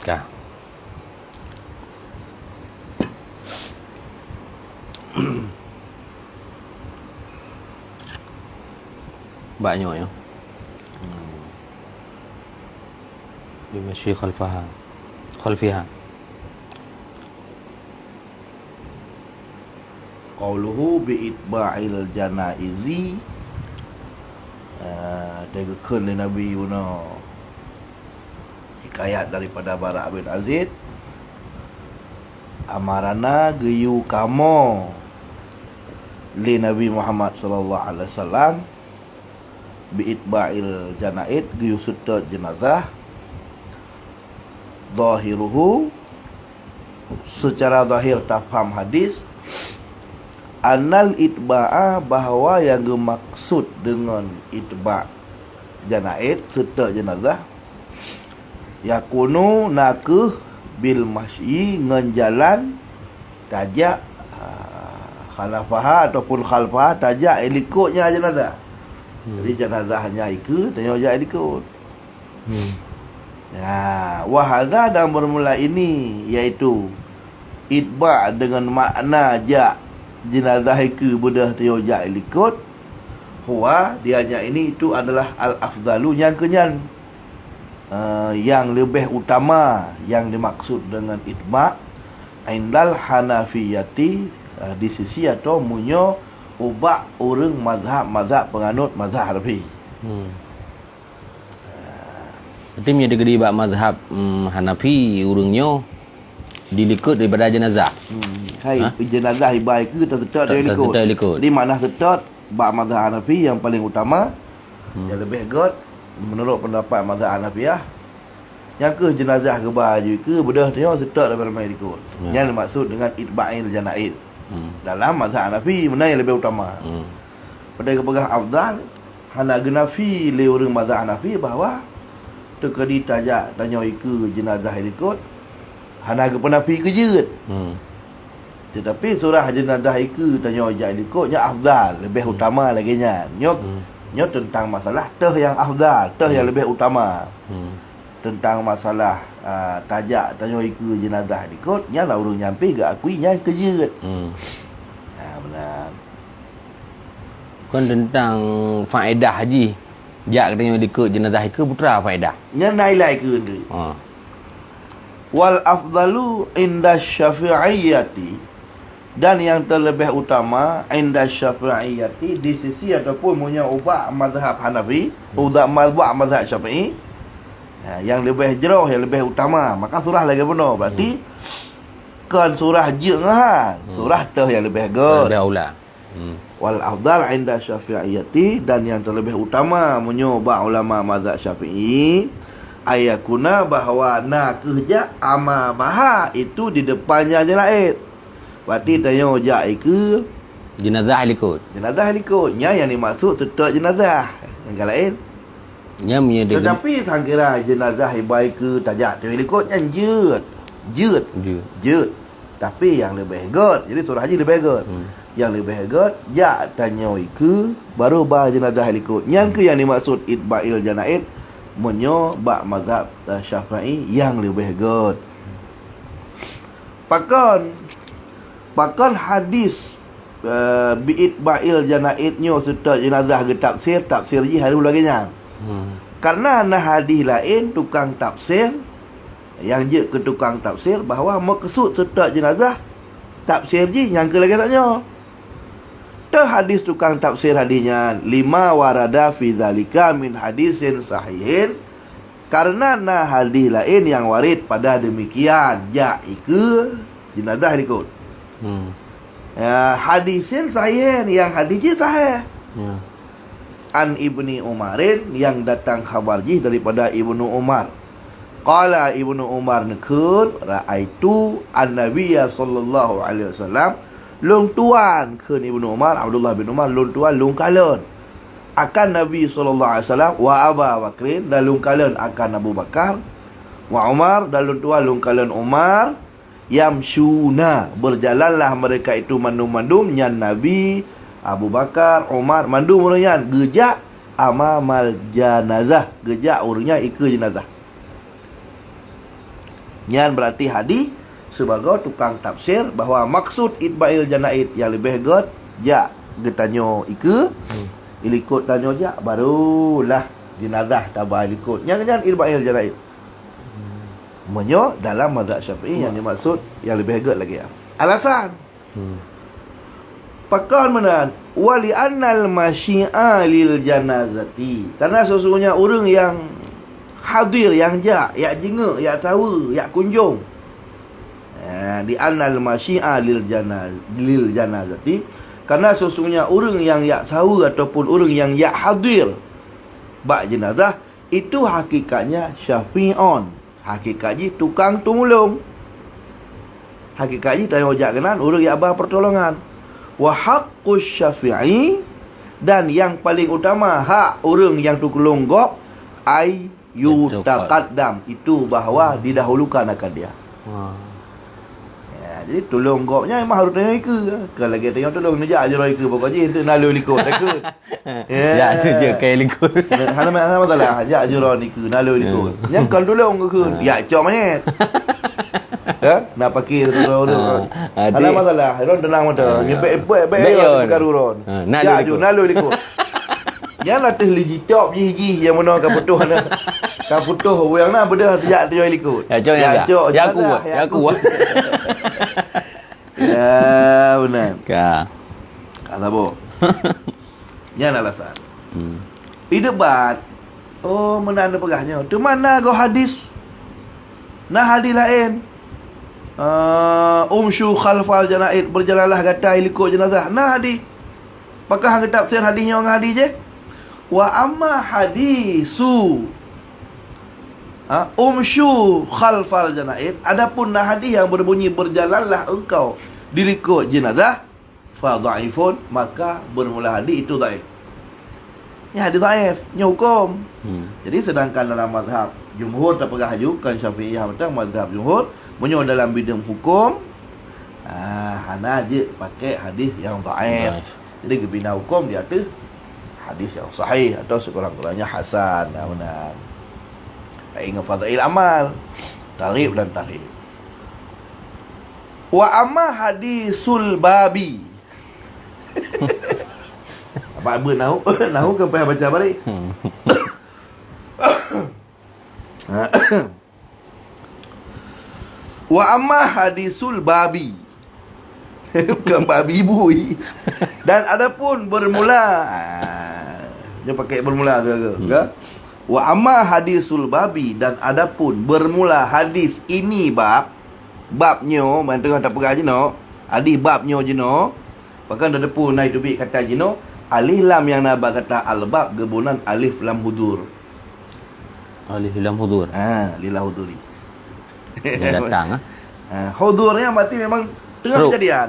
Kah. Banyak ya. Bimasyi khalfiha. Qauluhu bi'itba'il janaizi, degekeun li Nabi Yuna hikayat daripada Bara bin Azid, amarana geyu kamo li Nabi Muhammad sallallahu alaihi wasallam bi'itba'il janaiz, geyu serta jenazah, zahiruhu secara zahir tafham hadis, anal itba'a, bahawa yang dimaksud dengan itba' janaiz serta jenazah, yakunu nakuh bil masyi, ngenjalan tajak khalafaha ataupun khalfaha, tajak ikutnya jenazah. Jadi jenazahnya ikut, tanya ajak ikut. Wa hadza, dan bermula ini iaitu itba' dengan makna ja jenazah ke bedah tiojak ikut, huwa dianya ini itu adalah al-afdalu, yang kenyan, yang lebih utama yang dimaksud dengan itba' indal hanafiyati, di sisi atau munyo ubak orang mazhab penganut mazhab Hanafi. Berarti dia gede bab mazhab Hanafi urangnya dilikut daripada jenazah. Hai, jenazah ibai ke tetap dia ikut. Di mana tetap bab mazhab Hanafi yang paling utama, yang lebih good menurut pendapat mazhab Hanafiah. Yang ke jenazah ke baju ke bedah dia tetap daripada mai ikut. Yang dimaksud dengan itba'il janaiz. Dalam mazhab Hanafi mana yang lebih utama? Pada kepegang afdal hana genafi le orang mazhab Hanafi bahawa terkadi tajak tanya ke jenazah ikut hana ke penafi ke jeut. Tetapi surah jenazah ke tanya ajak ikutnya afdal, lebih utama lagi nya. Nyok tentang masalah teh yang afdal, teh yang lebih utama. Tentang masalah tajak tanya ke jenazah ikut, nya lah urang nyampi ke akuinya ke jeut. Benar. Kan tentang faedah haji. Jak katanya ikut jenazah ke putra faedah. Nya nilai ke ni. Wal afdalu inda syafi'iyati, dan yang terlebih utama inda syafi'iyati, di sisi ataupun punya ubah mazhab Hanafi, ubah mazhab Syafi'i, yang lebih jauh, yang lebih utama, maka surah lagi benar. Berarti kan surah jengan, surah teh yang lebih good, lebih aula. Wal afdal inda syafi'iyati, dan yang terlebih utama menyubah ulama mazhab Syafi'i, ayakuna, bahawa na kerja ama baha itu di depannya jenazah. Berarti tanya ojak ke jenazah ikut. Jenazah ikutnya yang dimaksud tetap jenazah. Yang lain nya punya dia. Tetapi sangkira jenazah ibai ke tajak dia ikutnya jeut. Tapi yang lebih good, jadi surah haji lebih good. Yang lebih good ja tanya ke baru bah jenazah ikut. Yang ke yang dimaksud itba'il janaiz menyo bak mazhab Syafi'i yang lebih good. Pakan hadis bi'itba'il janaiznya serta jenazah ke tafsir ji hari lagi nya. Karena ana hadis lain tukang tafsir yang je ke tukang tafsir bahawa maksud serta jenazah tafsir ji yang ke lagi taknya. Hadis tukang tafsir hadisnya lima warada fi zalika min hadisin sahihin, karena hadis lain yang warid pada demikian ke jenazah ikut. Hadisin sahihin, yang hadisnya sahih. An Ibni Umarin, yang datang khabar ji daripada Ibnu Umar. Qala Ibnu Umar nekun raaitu an-nabiyya sallallahu alaihi wasallam lung tuan ke Ibnu Umar, Abdullah bin Umar lung tuan lung kalon akan Nabi sallallahu alaihi wasallam wa Abu Bakrin, dan lung kalon akan Abu Bakar, wa Umar, dan lung tuan lung kalon Umar, yamshuna, berjalanlah mereka itu mandum-mandum nyan Nabi, Abu Bakar, Umar, mandum urang gejak amamal janazah, gejak urangnya ikut jenazah. Yang berarti hadis sebagai tukang tafsir bahawa maksud itba'il janaid yang lebih god ja getanyo ike ilikut tanyo ja barulah jenazah tabah ilikut. Jangan itba'il janaid. Menyo dalam mazhab Syafi'i yang dimaksud yang lebih god lagi. Alasan Pakan menan wali annal masyi'a lil janazati. Karena sesungguhnya orang yang hadir, yang jak jenguk, tahu, kunjung. Di annal masyi'a lil janazati. Karena sesungguhnya orang yang tahu ataupun orang yang hadir bak jenazah itu hakikatnya syafi'on. Hakikatnya tukang tolong. Hakikatnya tahu jak kenan orang yang abah pertolongan. Wa haqqus syafi'i, dan yang paling utama hak orang yang tolong gop ay yutaqaddam, itu bahawa didahulukan akan dia. Jadi tolong gopnya memang harus tengok ke. Kalau lagi tengok tolong ni je roi ke pokok je nalu likut ke. Ya je kai likut. Hana masalah je roi ke nalu likut. Yang kan tolong ke ya cok manyet. Nak pakai orang. Ada masalah. Ron tenang mata. Nyebek karuron. Nalu likut. Yang latih liji top ji yang mana kan putuh ana. Kan putuh yang na benda tidak dia likut. Ya cok. Ya aku. Ya benar. Ka. Kata bo. Yang alasan. Di debat. Oh, mana ada pegahnya. Tu mana go hadis? Nah hadis lain. Umsyu khalfal janaid, berjalanlah gatai likut jenazah. Nah hadis. Apakah hang tafsir hadisnya orang hadis je? Wa amma hadisu umsyu khalfal janaid, adapun nah hadis yang berbunyi berjalanlah engkau dilikut jenazah fa dhaifun, maka bermula hadis itu dhaif. Ya hadis dhaif, nya hukum. Jadi sedangkan dalam mazhab jumhur terpegang hajukan Syafi'iyah matang mazhab jumhur menyo dalam bidang hukum hana je pakai hadis yang dhaif. Jadi kebina hukum dia tu hadis yang sahih atau sekurang-kurangnya hasan. Benar. Ingat fadail amal, tarif dan tarif. Wa amma hadisul babi. Apa nahu ke payah baca balik. Wa amma hadisul babi. Bukan babi bui. Dan adapun bermula dia pakai bermula ke? Wa amma hadisul babi, dan adapun bermula hadis ini babnyo man tengah tak pegang jeno hadis babnyo jeno, bahkan ada pun naik tubik kata jeno alif lam yang nabak kata al-bab gebunan alif lam hudur. Alif lam hudur. Lillah huduri. Dia datang hudurnya berarti memang tengah kejadian.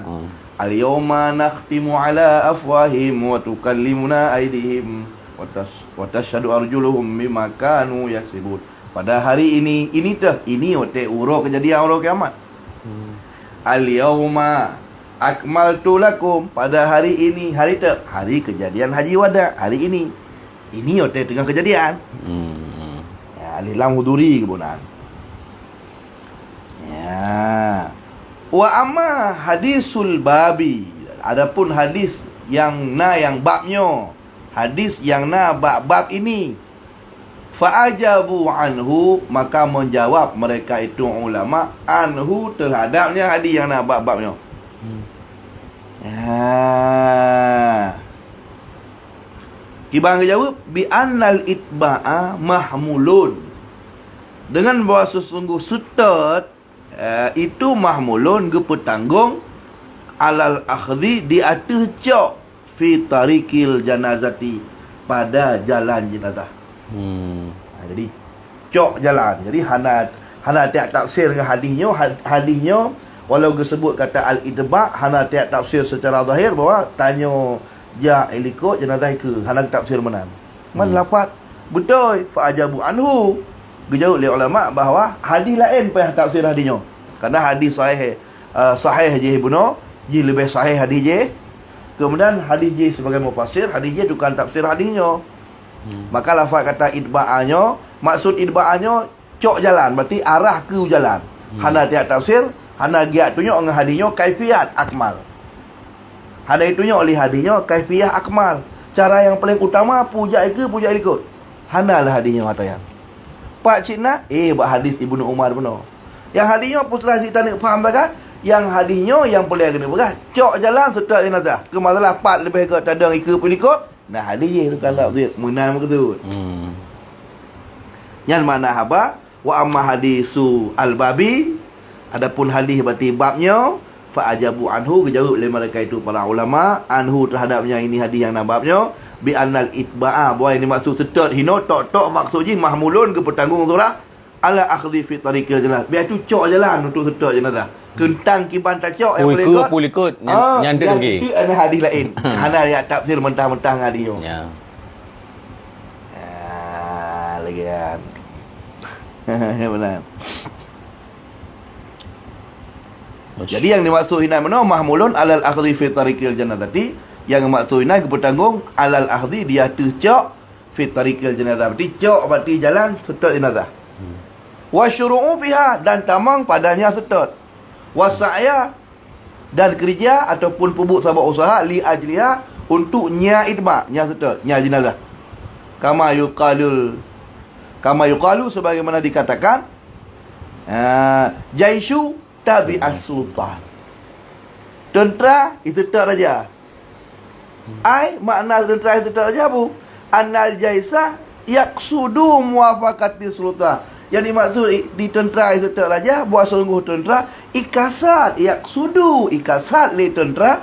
Al-yawma nakhtimu ala afwahim wa tukallimuna aydihim wa tashhadu arjuluhum bima kanu yaksibun. Pada hari ini ote uro kejadian uro kiamat. Al-yawma akmaltu lakum, pada hari ini, hari kejadian haji wada, hari ini ote tengah kejadian. Ya, al-lam huduri kebunan. Ya. Wa amma hadisul babi, adapun hadis yang babnyo, hadis yang bab ini, fa'ajabu anhu, maka menjawab mereka itu ulama anhu terhadapnya hadis yang bab-babnya. Kibang jawab bi annal itba'a mahmulun, dengan bahawa sesungguh setot itu mahmulun petanggung alal akhdhi di atas cok fi tarikil janazati, pada jalan jenazah. Jadi cok jalan. Jadi hana tiap tafsir dengan hadisnya walau disebut kata al-idba, hana tiap tafsir secara zahir bahawa tanya ja ilikut jenazah ke, hana tafsir menan. Man lafaz betul fa ajabu anhu, dijawab oleh ulama bahawa hadis lain payah tafsir hadisnya. Karena hadis sahih je buno, je lebih sahih hadis je. Kemudian hadis je sebagai mufassir, hadis je bukan tafsir hadisnya. Maka lafaz kata idba'annya, maksud idba'annya cok jalan, berarti arah ke jalan. Hana tiap tafsir, hana giat tunjuk dengan hadisnya kaifiat akmal. Hana tunjuk oleh hadisnya kaifiat akmal. Cara yang paling utama puja ikut. Hana lah hadisnya matayang. Pak Cina, buat hadis Ibnu Umar benar. Yang hadisnya putra si tanik faham tak kan? Yang hadisnya yang paling kena berah. Cok jalan setak jenazah. Ke masalah part lebih ke tadang ikut. Nah hadis je tu kalau dia menang begitu. Yang mana haba wa amma hadisu al-babi, adapun hadis berarti babnya fa ajabu anhu, kejawab oleh mereka itu para ulama anhu terhadapnya ini hadis yang nababnya bi annal itba'a, boy ini maksud setat hino tok maksudnya mahmulun ke petanggung surah ala akhdhi fi tariqil jenazah. Biar tu cok jalan untuk setat jenazah. Kentang kiban tak cok yang boleh ikut nyanda lagi. Itu ada hadis lain. Hana ya tafsir mentah-mentah hadisnya. Ya. Lagi kan. Benar. Jadi yang dimaksud hina mana mahmulun alal akhdhi fi tariqil janazati, yang maksud hina bertanggung alal akhdhi dia tercok fi tariqil janazah, berarti cok berarti jalan setat jenazah. Wa syuru'u fiha, dan tamang padanya setat. Wa sa'ya, dan kerja ataupun pebuk sahabat usaha li ajliha untuk nya idma, nya setat, nya jenazah. Kama yuqalu sebagaimana dikatakan jaishu tabi'as sultan, tentera istitar raja. Makna tentera istitar raja apa? Annal jaisa yaqsudu muwafaqati sultan. Yang dimaksud di tentera istitar raja, buat sungguh tentera ikasat yaqsudu, ikasat li tentera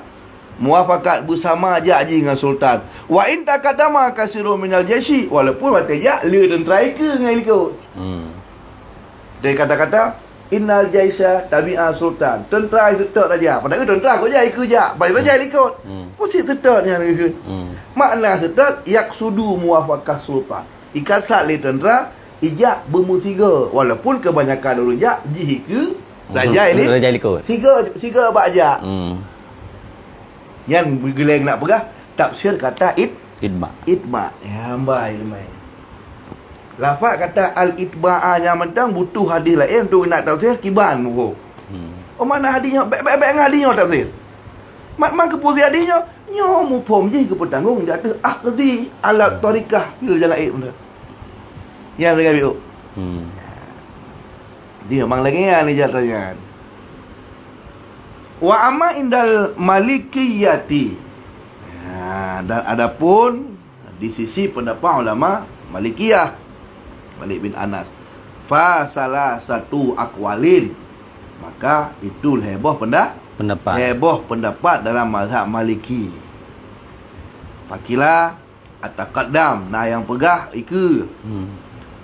muafakat bersama janji dengan sultan. Wa in takadama kasiru minal jaishi, walaupun matanya le tentera ke dengan ikut. Dia kata-kata innal jaisha tabi'a sultan, tentera itu tok raja. Padahal tentera kau jai ke jak, balik raja ikut. Pusing tetap yang ikut. Makna tetap yaqsudu muwafaqah sultan. Ikasat le tentera ijak bermusika, walaupun kebanyakan orang jak jihi ke raja ini. Raja ikut. Siga bak yang geleng nak pegah tafsir kata itba. Ya ambai lemai. Lafaz kata al-itba'a yang mentang butuh hadis lain tu nak tafsir kiban muka. Mana hadisnya baik-baik dengan hadisnya tafsir. Mak ke posisi hadisnya nyo mufhum je ke petanggung dia ada akhdhi ala tariqah fil jalaid benda. Yang saya biu. Dia memang lagi ni jatuhnya. Wa amma indal malikiyati, dan adapun di sisi pendapat ulama Malikiyah, Malik bin Anas, fa salah satu akwalin, maka itu heboh pendapat dalam mazhab Maliki. Fakila ataqaddam, nah yang pegah ikut.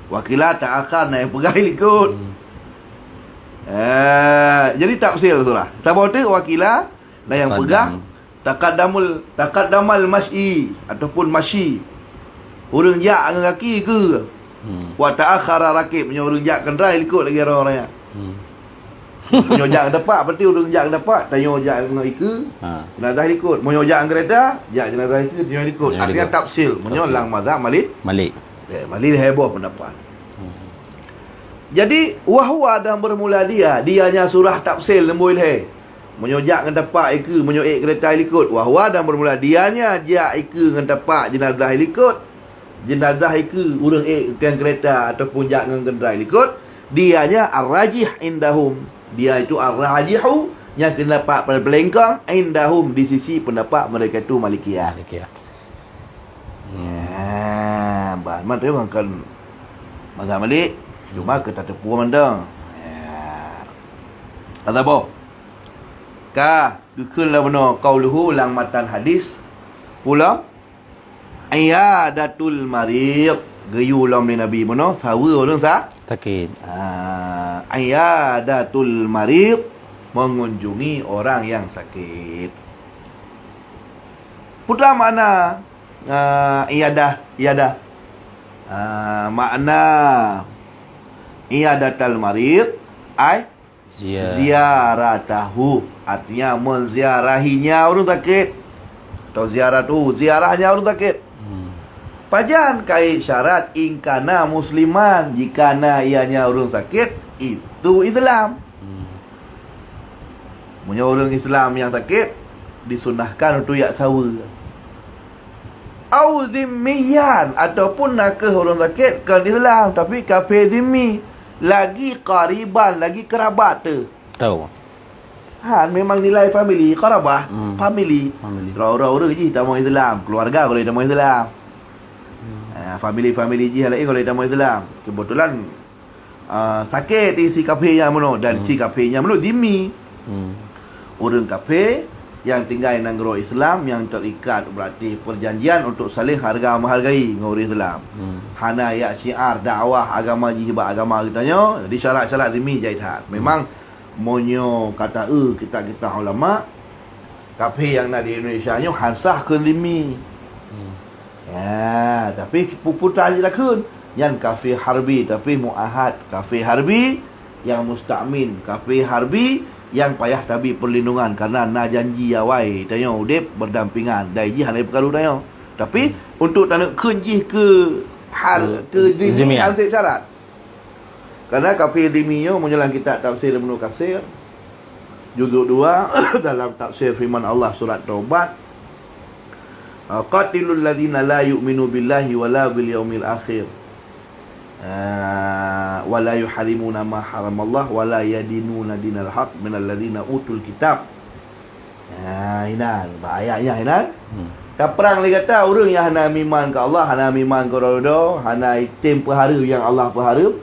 Wakila ta'akhar, nah yang pegah ikut. Jadi tafsir surah. Tahu tu wakila dan yang pegang taqaddamal masyi ataupun masyi. Urang jak dengan kaki ke? Wa ta'akhara rakib, punya urang jak kenderaan ikut lagi orang-orang. Punya jak dapat berarti urang jak dapat, tanya jak dengan ikut. Jenazah ikut. Punya jak kereta, jak jenazah ikut, dia ikut. Artinya tafsir menyolang mazhab Malik. Malik heboh pendapat. Jadi wahwa dan bermula dianya surah tafsir lembul he. Menyojak dengan tapak iku, menyoek kereta ikut. Wahwa dan bermula dianya jak iku dengan tapak jenazah ikut. Jenazah iku urang dengan kereta ataupun jak dengan kenderaan ikut. Dianya ar-rajih indahum. Dia itu ar-rajihu yang kena dapat pada belengkang indahum di sisi pendapat mereka itu Malikiyah. Man tu kan mazhab Malik. Cuma kita tepu mandang. Kata apa? Kekul benar qauluhu lang matan hadis. Pula ayadatul marid, geyu lam Nabi benar sawa orang sakit. Ayadatul marid, mengunjungi orang yang sakit. Putra makna iyadah. Makna iyadatul marid ai ziaratahu, artinya menziarahinya orang sakit. Atau ziarahnya orang sakit. Pajan kait syarat ingkana musliman, jika ianya orang sakit itu Islam. Punya orang Islam yang sakit disunahkan untuk yak sawa. Au zimmiyan, ataupun nakah orang sakit ke Islam tapi kafir zimmi, lagi qariban, lagi kerabat tu. Tahu. Memang nilai family, qarabah, family. Family. Orang-orang je tamu Islam, keluarga kalau tamu Islam. Family je lain kalau tamu Islam. Kebetulan sakit si kafir yang mana dan si kafir yang mana zimmi. Orang kafir yang tinggal di negara Islam yang terikat berarti perjanjian untuk saling harga menghargai dengan orang Islam. Hana ya syiar dakwah agama jihbak agama kitanya, jadi syarat-syarat zimmi jaitan. Memang monyo kata kita ulama kafir yang nak di Indonesia nyo hansah ke zimmi. Ya, tapi puputan je lah kun. Yang kafir harbi tapi muahad, kafir harbi yang musta'min, kafir harbi yang payah tabi perlindungan karena na janji awai tanya udip berdampingan dai ji hanai perkara tanya. Tapi untuk tanda kunjih ke hal ke zimmi ansib syarat. Kerana kafir zimmi nya menyelang kitab tafsir Ibnu Katsir juzuk 2 dalam tafsir firman Allah surat Taubat, qatilul ladzina la yu'minu billahi wala bil yaumil akhir wala yuharimuna ma haramallah wala yadinuna dinal haq minal ladzina utul kitab. Inan ayatnya inan. Dah perang lagi kata orang yang hana iman ke Allah, hana iman ke Rasul, hana itim perhara yang Allah perhara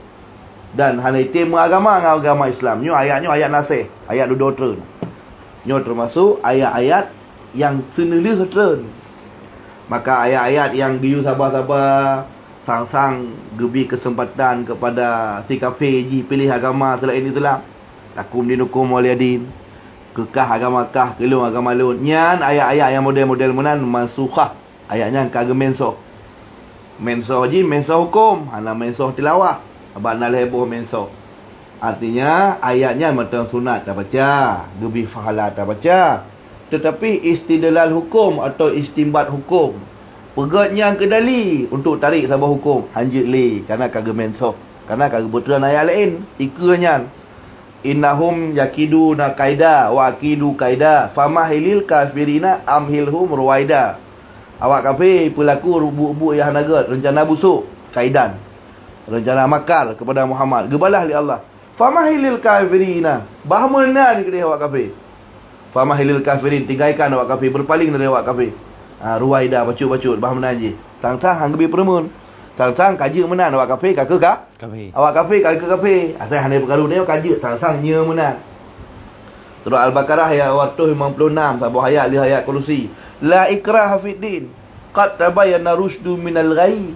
dan hana itim agama Islam. Nyo ayatnya ayat nasih, ayat dua-dua. Nyo termasuk ayat-ayat yang senelih tren. Maka ayat-ayat yang diu sabar-sabar sang-sang gebi kesempatan kepada si kafir ji pilih agama selain Islam. Lakum dinukum waliyadin. Kekah agama kah, kelung agama lun. Nyan ayat-ayat yang model-model menan mansukhah. Ayatnya kagem mensoh. Mensoh ji mensoh hukum, hana mensoh tilawah. Abang nak heboh mensoh. Artinya ayatnya macam sunat dah baca, gebi fahala dah baca. Tetapi istidlal hukum atau istimbat hukum pegatnya kedali untuk tarik sabah hukum hanjit le kerana kagem mensoh, kerana kagem betulan ayat lain ikanya innahum yakiduna qaida wa aqidu qaida famahilil kafirina amhilhum ruwaida. Awak kafir pelaku rubuk-rubuk yang nagat rencana busuk kaidan, rencana makar kepada Muhammad, gebalah li Allah. Famahilil kafirina, bahmana ni kedai awak kafir. Famahilil kafirin, tinggalkan awak kafir, berpaling dari awak kafir. Ruwaida bacut-bacut bah menan je. Tang-tang hang gebi permun. Tang-tang kaji menan awak kafir kakak kah? Kafir. Awak kafir kakak kafir. Asal hanai perkara ni kaji tang-tang nya menan. Surah Al-Baqarah ayat 156 sampai ayat kursi. La ikraha fid din. Qad tabayyana rusydu minal ghayy.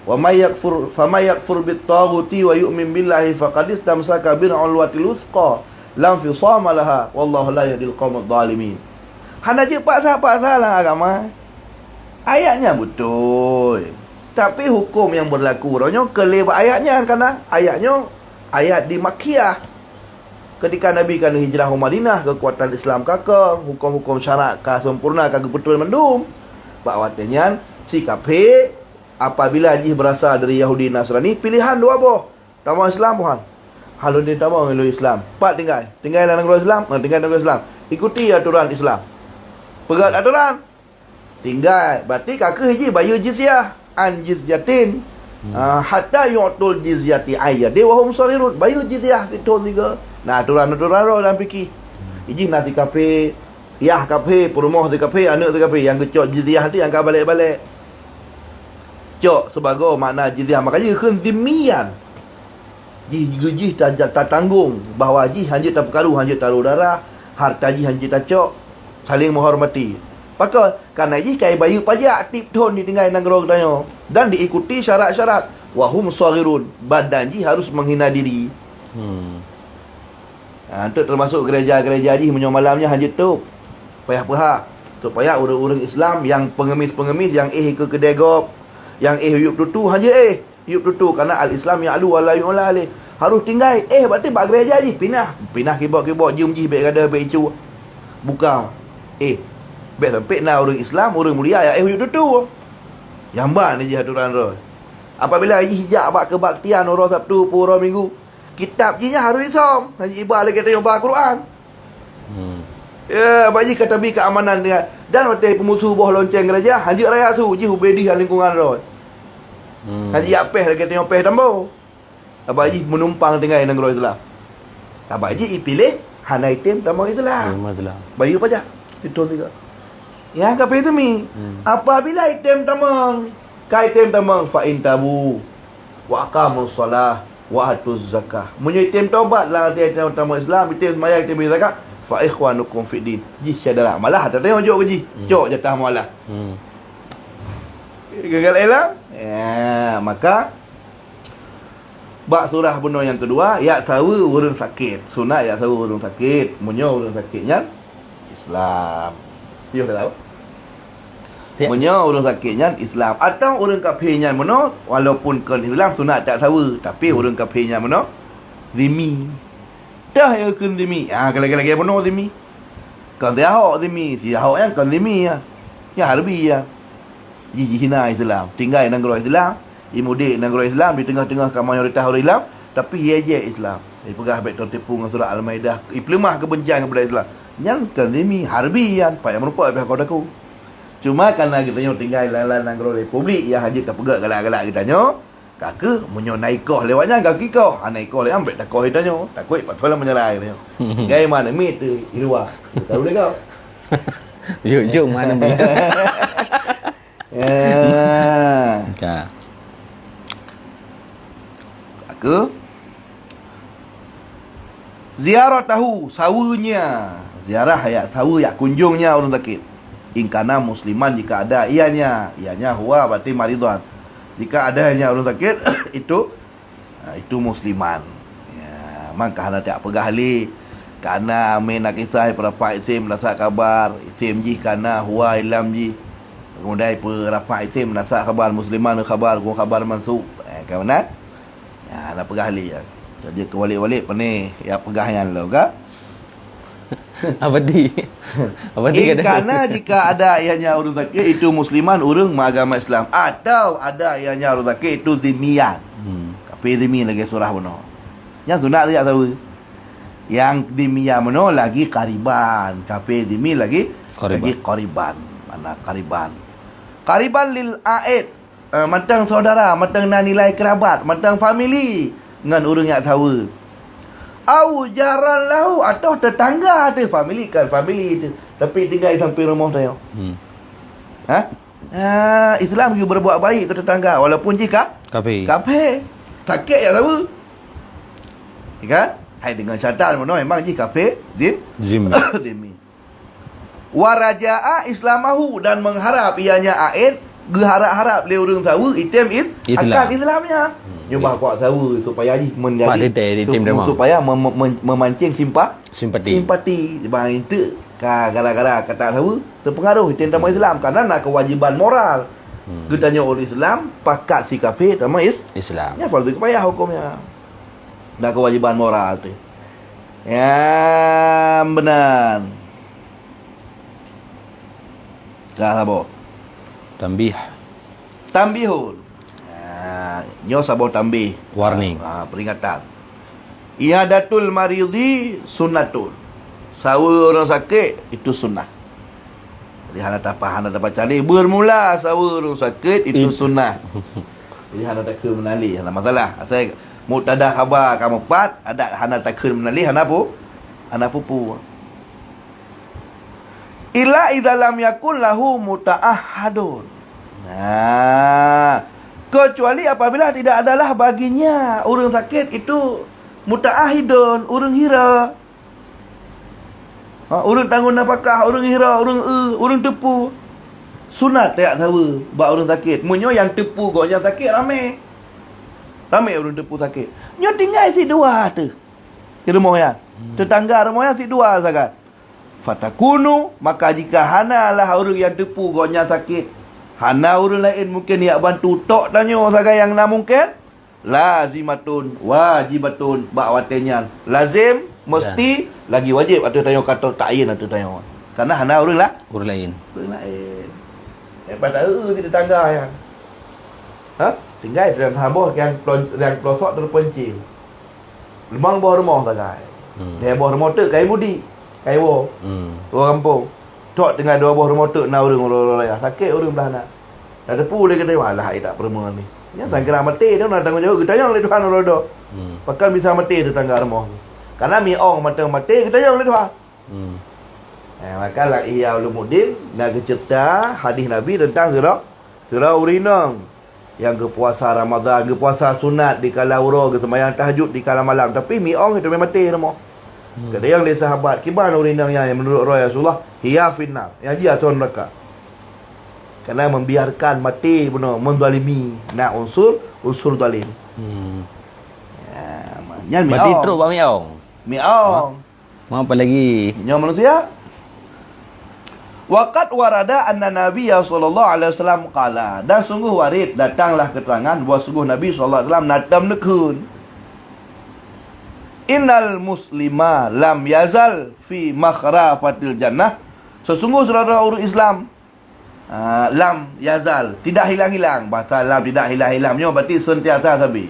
Wa may yakfur bit taghuti wa yu'min billahi faqad istamsaka bil urwatil wuthqa lam fisama laha wallahu la yahdil qaumadh dhalimin. Hana je paksa-paksa lah agama. Ayatnya betul, tapi hukum yang berlaku ronyo kelebak ayatnya kerana ayatnya ayat di Makkiyah. Ketika Nabi kan hijrah ke Madinah, kekuatan Islam kakak, hukum-hukum syarak kah sempurna kagak betul mendum. Bakwatnya si kafir apabila jih berasal dari Yahudi Nasrani, pilihan dua boh. Tamu Islam bukan. Halu dia tamu ngelu Islam. Pak tinggal dalam negara Islam, tinggal negara Islam. Ikuti aturan Islam. Pegat aturan. Tinggal. Berarti kakak haji bayar jizyah. An jizyatin. Hatta yu'tul jizyati ayyadi wa hum sarirun. Bayar jizyah tahun 3. Nah, aturan-aturan roh dalam fikir. Iji nanti kafir, yah kafir, perumah si kafir, anak si kafir. Yang kecok jizyah tu yang kau balik-balik. Cok sebagai makna jizyah. Makanya kan zimmiyan. Jih tak tanggung. Bahawa jih hanjit tak perkaru, hanjit taruh darah. Harta jih hanjit tak cok. Saling menghormati. Maka kerana jih kai bayu pajak tip ton ditinggal negara katanya. Dan diikuti syarat-syarat. Wahum saghirun. Badan jih harus menghina diri. Itu termasuk gereja-gereja jih menyong malamnya hanjit tu. Payah-payah. Supaya orang-orang Islam yang pengemis-pengemis yang ke kedai gop, yang hidup tutu hanjit hidup tutu kerana al-Islam ya'lu wa la yu'la alih. Harus tinggal berarti bak gereja jih pindah kibok-kibok jum jih baik kada baik cu. Buka baik sampai nak orang Islam, orang mulia ya hidup tutu. Jamban ni je aturan roh. Apabila hijab bak kebaktian orang Sabtu, orang Minggu, kitab jinya harus isom. Haji ibadah kata yang baca Quran. Ya, bagi kata bi keamanan dengan dan waktu pemusuh bawah lonceng geraja, haji raya tu, ji ubedi lingkungan roh. Haji apeh lagi tengok peh tambo. Abaji menumpang dengan negara Islam. Abaji pilih hana item tambo Islam. Bayi apa aja? Itu juga. Ya, kape itu mi. Apabila item tamang, ka item tamang fa in tabu wa aqamus shalah wa atuz zakah. Munyo item taubat lah item tamang Islam, item sembahyang, item zakat. Fa ikhwanukum fid din. Ji syadalah malah tak tengok jok ji. Jok jatah malah. Gagal elam. Ya, maka bak surah benar yang kedua, ya tahu orang sakit. Sunat ya tahu orang sakit. Munyo orang sakitnya Islam. Dia tahu. Munyo orang sakitnya Islam atau orang kafirnya mono walaupun kan Islam sunat tak tahu tapi orang kafirnya mono zimmi. Dah yang kun zimmi. Kalau mono zimmi. Kan dia hak zimmi, si hak yang kan zimmi ya. Ya harbi ya. Ji hina Islam, tinggal negara Islam, imudik negara Islam di tengah-tengah mayoritas orang Islam, tapi ia je Islam. Dia pegah baik tertipu dengan surah Al-Maidah, lemah kebencian kepada Islam. Yang kan zimmi harbian, pak yang merupakan pihak kau. Cuma kerana kita tinggal dalam negara republik yang haji tak pegak galak-galak kita nyo, kaka menyo naikoh lewatnya kaki kau. Naikoh le ambek takoh kita nyo. Takut patutlah menyerah kita nyo. Gaya mana mit tu luar. Tahu dah kau. Yuk mana ni? Kaka ziarah tahu sawunya. Ziarah ya sawu ya kunjungnya orang sakit. Ingkana musliman jika ada ianya huwa berarti maridwan. Jika adanya orang sakit itu musliman. Ya, maka hendak tak pegah li kana amin nak kisah berapa isim nasa kabar isim ji kana huwa ilam ji. Kemudian berapa isim nasa kabar musliman khabar ku khabar mansub. Kawan ya nak pegah li ya. Jadi kewalik-walik penih ya pegahnya lo ka. Apa di Karena jika ada ianya orang sakit itu musliman orang agama Islam atau ada ianya orang sakit itu zimmiyan. Tapi zimmi lagi surah benar. Yang sunat dia tahu. Yang zimmiyan benar lagi qariban. Tapi zimmi lagi qariban. Mana qariban? Qariban lil aid. Matang saudara, matang nilai kerabat, matang family dengan orang yang tahu. Au jaran lahu atau tetangga ada family kan family itu tapi tinggal sampai rumah saya. Islam juga berbuat baik ke tetangga walaupun jika kafir sakit ya tahu kan hai dengan syaitan mana memang jika kafir zimmi warajaa islamahu dan mengharap ianya aid geharap-harap le orang tahu item akan Islamnya. Nyubah kuat tahu supaya haji supaya memancing simpati bang itu gara-gara kata tahu terpengaruh item dalam Islam karena nak kewajiban moral. Getanya orang Islam pakat si kafir sama Islam. Ya fardu kifayah hukumnya. Nak kewajiban moral tu. Ya benar. Dah apa? Tambihun. Nyo sabau tambih. Warning. Peringatan. Iadatul maridi sunnatun. Sawa orang sakit itu sunnah. Jadi hana dapat cari bermula sawa orang sakit itu sunnah. Jadi hana tak kena menali, hana masalah. Asal muktada khabar kamu pat ada hana tak kena menali hana pupu. Illa idza lam yakun lahu muta'ahhadun. Kecuali apabila tidak adalah baginya orang sakit itu muta'ahidun, orang hira. Orang tanggung nafkah, orang hira, orang tepu. Sunat tak tahu bak orang sakit. Munyo yang tepu kau yang sakit ramai. Ramai orang tepu sakit. Nyo tinggal si dua tu. Di rumah ya. Tetangga rumah yang si dua sangat. Fatakunu, maka jika hana lah orang yang tepu kau yang sakit. Hana orang lain mungkin yang bantu tok tanya sagai yang nak mungkin. Lazimatun, wajibatun, bakwatenya. Lazim, mesti, lagi wajib atau tanya kata ta'yin atau tanya. Karena hana orang lah. Orang lain. Lepas tahu si tetangga ya. Tinggal dalam habis yang pelosok terpencil. Lemang bawah rumah sagai. Dia bawah rumah tu kain budi. Kaiwo. Orang kampung. Tok dengan 2 buah remote na urang raya. Sakit urang belah nak. Dah depu le kedai walah ai tak perempuan ni. Ya sangkira mati dia nak tanggungjawab kita yang le Tuhan rodo. Pakal bisa mati tu tangga remah. Karena mi ong mati kita yang le Tuhan. Maka lah iya ulumuddin nak cerita hadis Nabi tentang surah urinang yang ke puasa Ramadan, ke puasa sunat di kala ura, ke sembahyang tahajud di kala malam. Tapi mi ong itu memang mati remah. Kata yang le sahabat, kibar urinang yang menurut Rasulullah hiya finnar. Yang dia tuan neraka. Kerana membiarkan mati benar menzalimi nak unsur zalim. Ya, mati teruk bang miaong. Miaong. Mau apa lagi? Nyawa manusia. Waqad warada anna Nabiya sallallahu alaihi wasallam qala. Dan sungguh warid datanglah keterangan bahawa sungguh Nabi sallallahu alaihi wasallam nadam nekun. Innal muslima lam yazal fi makhrafatil jannah. Sesungguh saudara urus Islam lam yazal, tidak hilang-hilang. Bahasa lam tidak hilang-hilangnya berarti sentiasa sabi.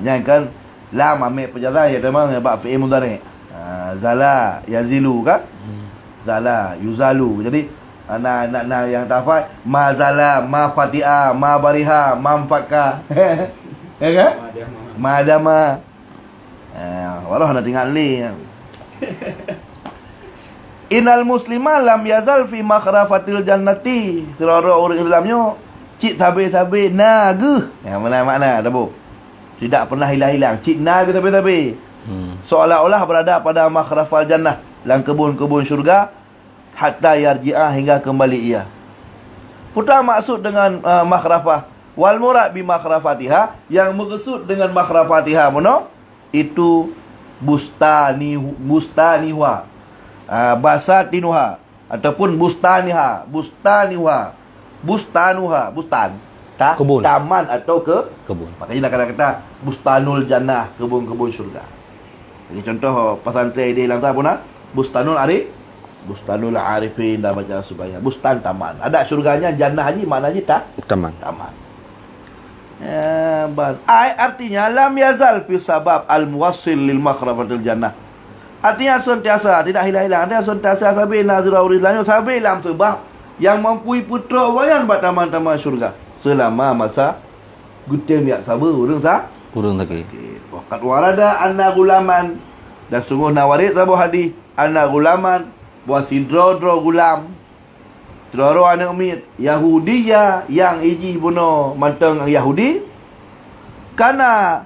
Jangan kan lam ambil penjara ya memang bab fi'il mudhari'. Zala yazilu kan? Zala yuzalu. Jadi nak yang tafai ma zala, ma fati'a, ma bariha, ma mfaka. Ya kan? Madama. Walau nak tinggal ni. Innal muslima lam yazal fi makhrafatil jannati. Selara orang Islamnya cik tabe-tabe naga. Mana makna tabu? Tidak pernah hilang-hilang. Cik naga tabe-tabe. Seolah-olah berada pada makhrafal jannah, dalam kebun-kebun syurga, hatta yarji'ah hingga kembali ia. Putar maksud dengan makhrafah. Wal murad bi makhrafatiha, yang maksud dengan makhrafatiha mana? Itu bustaniha. Basatinuha ataupun bustanuha, bustan kebun, taman atau kebun. Makanya kata bustanul jannah, kebun-kebun syurga. Jadi contoh pesantren dia hilang tak pun bustanul arifin dah baca supaya bustan taman. Ada syurganya jannah haji maknanya taman. Artinya lam yazal fi sabab al muwassil lil makhrafatil jannah. Artinya sentiasa tidak hilang-hilang. Dia sentiasa sabi nazira urizlanyo sabi lam sebab yang mampu putra wayan buat taman-taman syurga selama masa gutem yak sabar urang lagi. Waqad warada anna gulaman, dan sungguh nawarid sabu hadis anna gulaman wa sidrodro gulam Teroro anak umit Yahudiya yang iji bunuh manteng Yahudi karena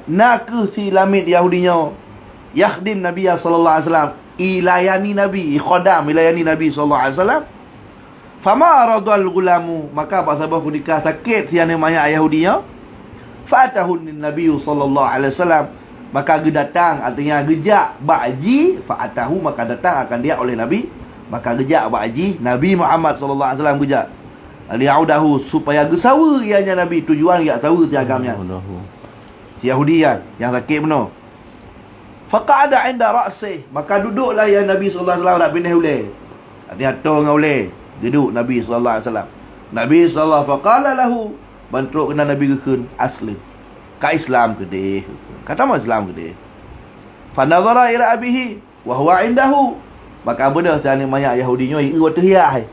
nak si lamit Yahudinya yakhdim Nabi sallallahu alaihi wasallam, ilayani Nabi, khodam ilayani Nabi sallallahu alaihi wasallam. Fama radal gulamu, maka apa sebab nikah sakit si anak maya Yahudinya. Fatahun Nabi sallallahu alaihi wasallam, maka datang, artinya gejak ba'ji, fa'atahu, maka datang akan dia oleh Nabi, maka gejak ba'ji Nabi Muhammad sallallahu alaihi wasallam gejak li'audahu, supaya gesawa ianya Nabi, tujuan gak sawa si agamnya si Yahudian yang sakit benar. Faqa'ada 'inda ra'si, maka duduklah ya Nabi sallallahu alaihi wasallam nak pindah ulai, artinya tong ulai, duduk Nabi sallallahu alaihi wasallam. Nabi sallallahu faqala lahu, bantu kena Nabi gekun aslim ka Islam ke deh, kata mau Islam ke deh. Fa nazara ila abihi wa huwa 'indahu, maka benda sana maya Yahudinya i waktu hiah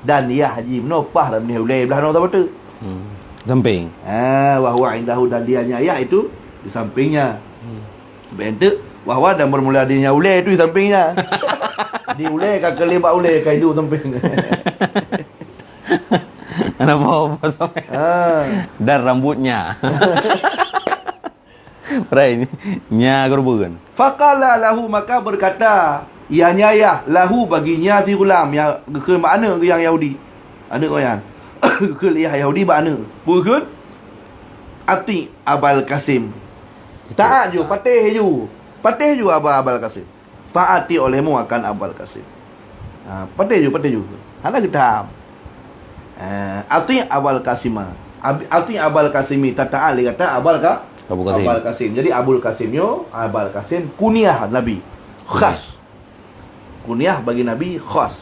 dan ia haji menopah dalam ni ulai belah no tak betul. Samping. Wa huwa 'indahu, dan dia nya itu di sampingnya. Bentuk wahwa dan bermula dia ulai tu di sampingnya. Di ulai ka kelebak ulai kai du samping. Ana mau apa dan rambutnya. Rai nya gerbugan. Faqala lahu, maka berkata ianya ya lahu baginya si gulam yang ke mana yang Yahudi. Ada orang. Ke Yahudi mana? Bukan Ati Abal Kasim. Taat ju, patih ju Abal Kasim. Taati olehmu akan Abal Kasim. Patih ju. Hana kita. Ati Abal Kasimah. Ati Abal Kasimi, taat li kata Abal Kasim. Jadi Abul Kasimnya, Abal Kasim kunyah Nabi. Khas. Kunyah bagi Nabi khas.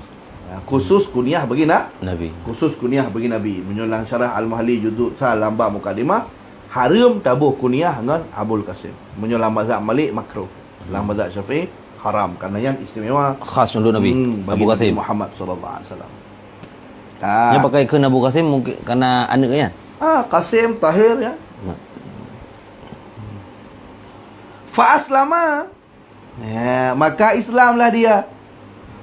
Khusus kunyah bagi Nabi. Khusus kunyah bagi Nabi. Menyulang syarah Al-Mahli juzuk lambang mukadimah, haram tabuh kunyah dengan Abul Kasim. Menyulang mazhab Malik makruh. Dalam mazhab Syafi'i haram kerana yang istimewa Khas untuk Nabi bagi Abu Qasim. Muhammad sallallahu alaihi wasallam. Yang pakai ke Abu Qasim mungkin kerana anak kan? Qasim Tahir ya. Fa aslama. Ya, maka Islamlah dia.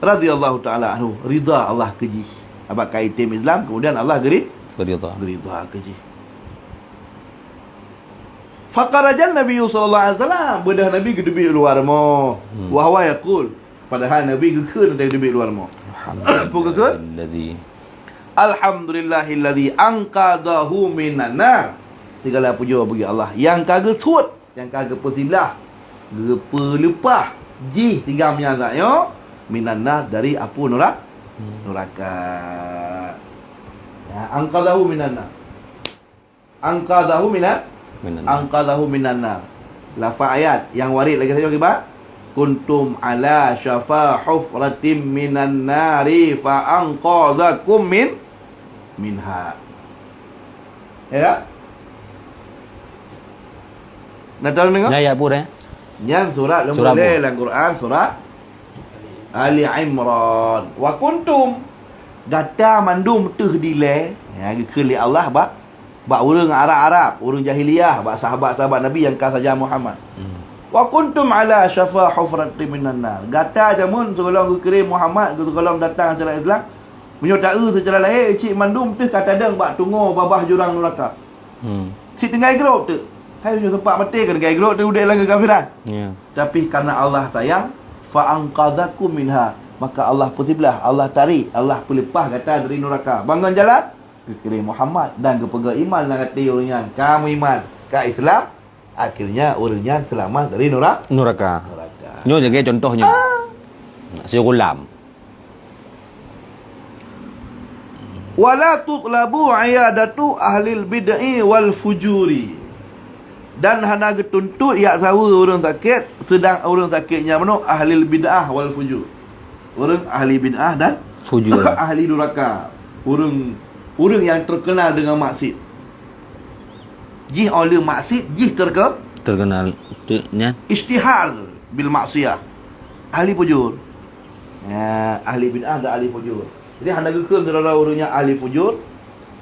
Radhiyallahu taala anhu, ridha Allah keji. Abang kaitim Islam kemudian Allah Ridha. keji. Faqarajan Nabi sallallahu alaihi wasallam, bedah Nabi ke debi luar mo. Wa huwa yaqul, padahal Nabi gekeur dari debi luar mo. Alhamdulillah. Alhamdulillahilladzi anqadahu minan nar. Segala puja bagi Allah yang kagak suat, yang kagak petilah, gepa lepah ji tiga menyazaknya minan nar dari apu neraka. Ya, anqadahu minan nar. Anqadahu minan nar. Lafaz ayat yang warid lagi saja kibat. Kuntum ala syafa hufratim minan nari fa anqadhakum minha. Ya. Nak tahu dengar? Ya pura. Yang surat Surah lemboleh dalam Quran surat Ali Imran. Wa kuntum gata mandum teh dile. Ya keli Allah bak urang Arab, urang jahiliyah, bak sahabat-sahabat Nabi yang kah saja Muhammad. Wa kuntum ala syafa hufratin minan nar. Gata jamun sekolong kirim Muhammad sekolong datang secara Islam. Menyota secara lahir cik mandum teh kata deng bak tunggu babah jurang neraka. Cik tengah gerok tu. Hai punya tempat mati kan gaya gerok tu udah lang kekafiran. Ya. Tapi karena Allah sayang fa anqadhakum minha, maka Allah putihlah, Allah tarik, Allah pelepah kata dari neraka. Bangun jalan kirim Muhammad dan kepega iman lang hati orangnya. Kamu iman ke Islam, akhirnya orangnya selamat dari neraka. Nyo jaga contohnya. Si gulam. Wala tutlabu ayadatu ahlil bid'ah wal fujuri. Dan hana getuntut yak sawa orang sakit, sedang orang sakitnya mana ahlil bid'ah wal fujur. Orang ahli bid'ah dan fujur. Ahli duraka. Orang yang terkenal dengan maksiat. Jih oleh maksiat, jih terkenal nya istihar bil maksiyah. Ahli fujur. Ya, ahli bid'ah dan ahli fujur. Jadi hana gekeun saudara orangnya ahli fujur.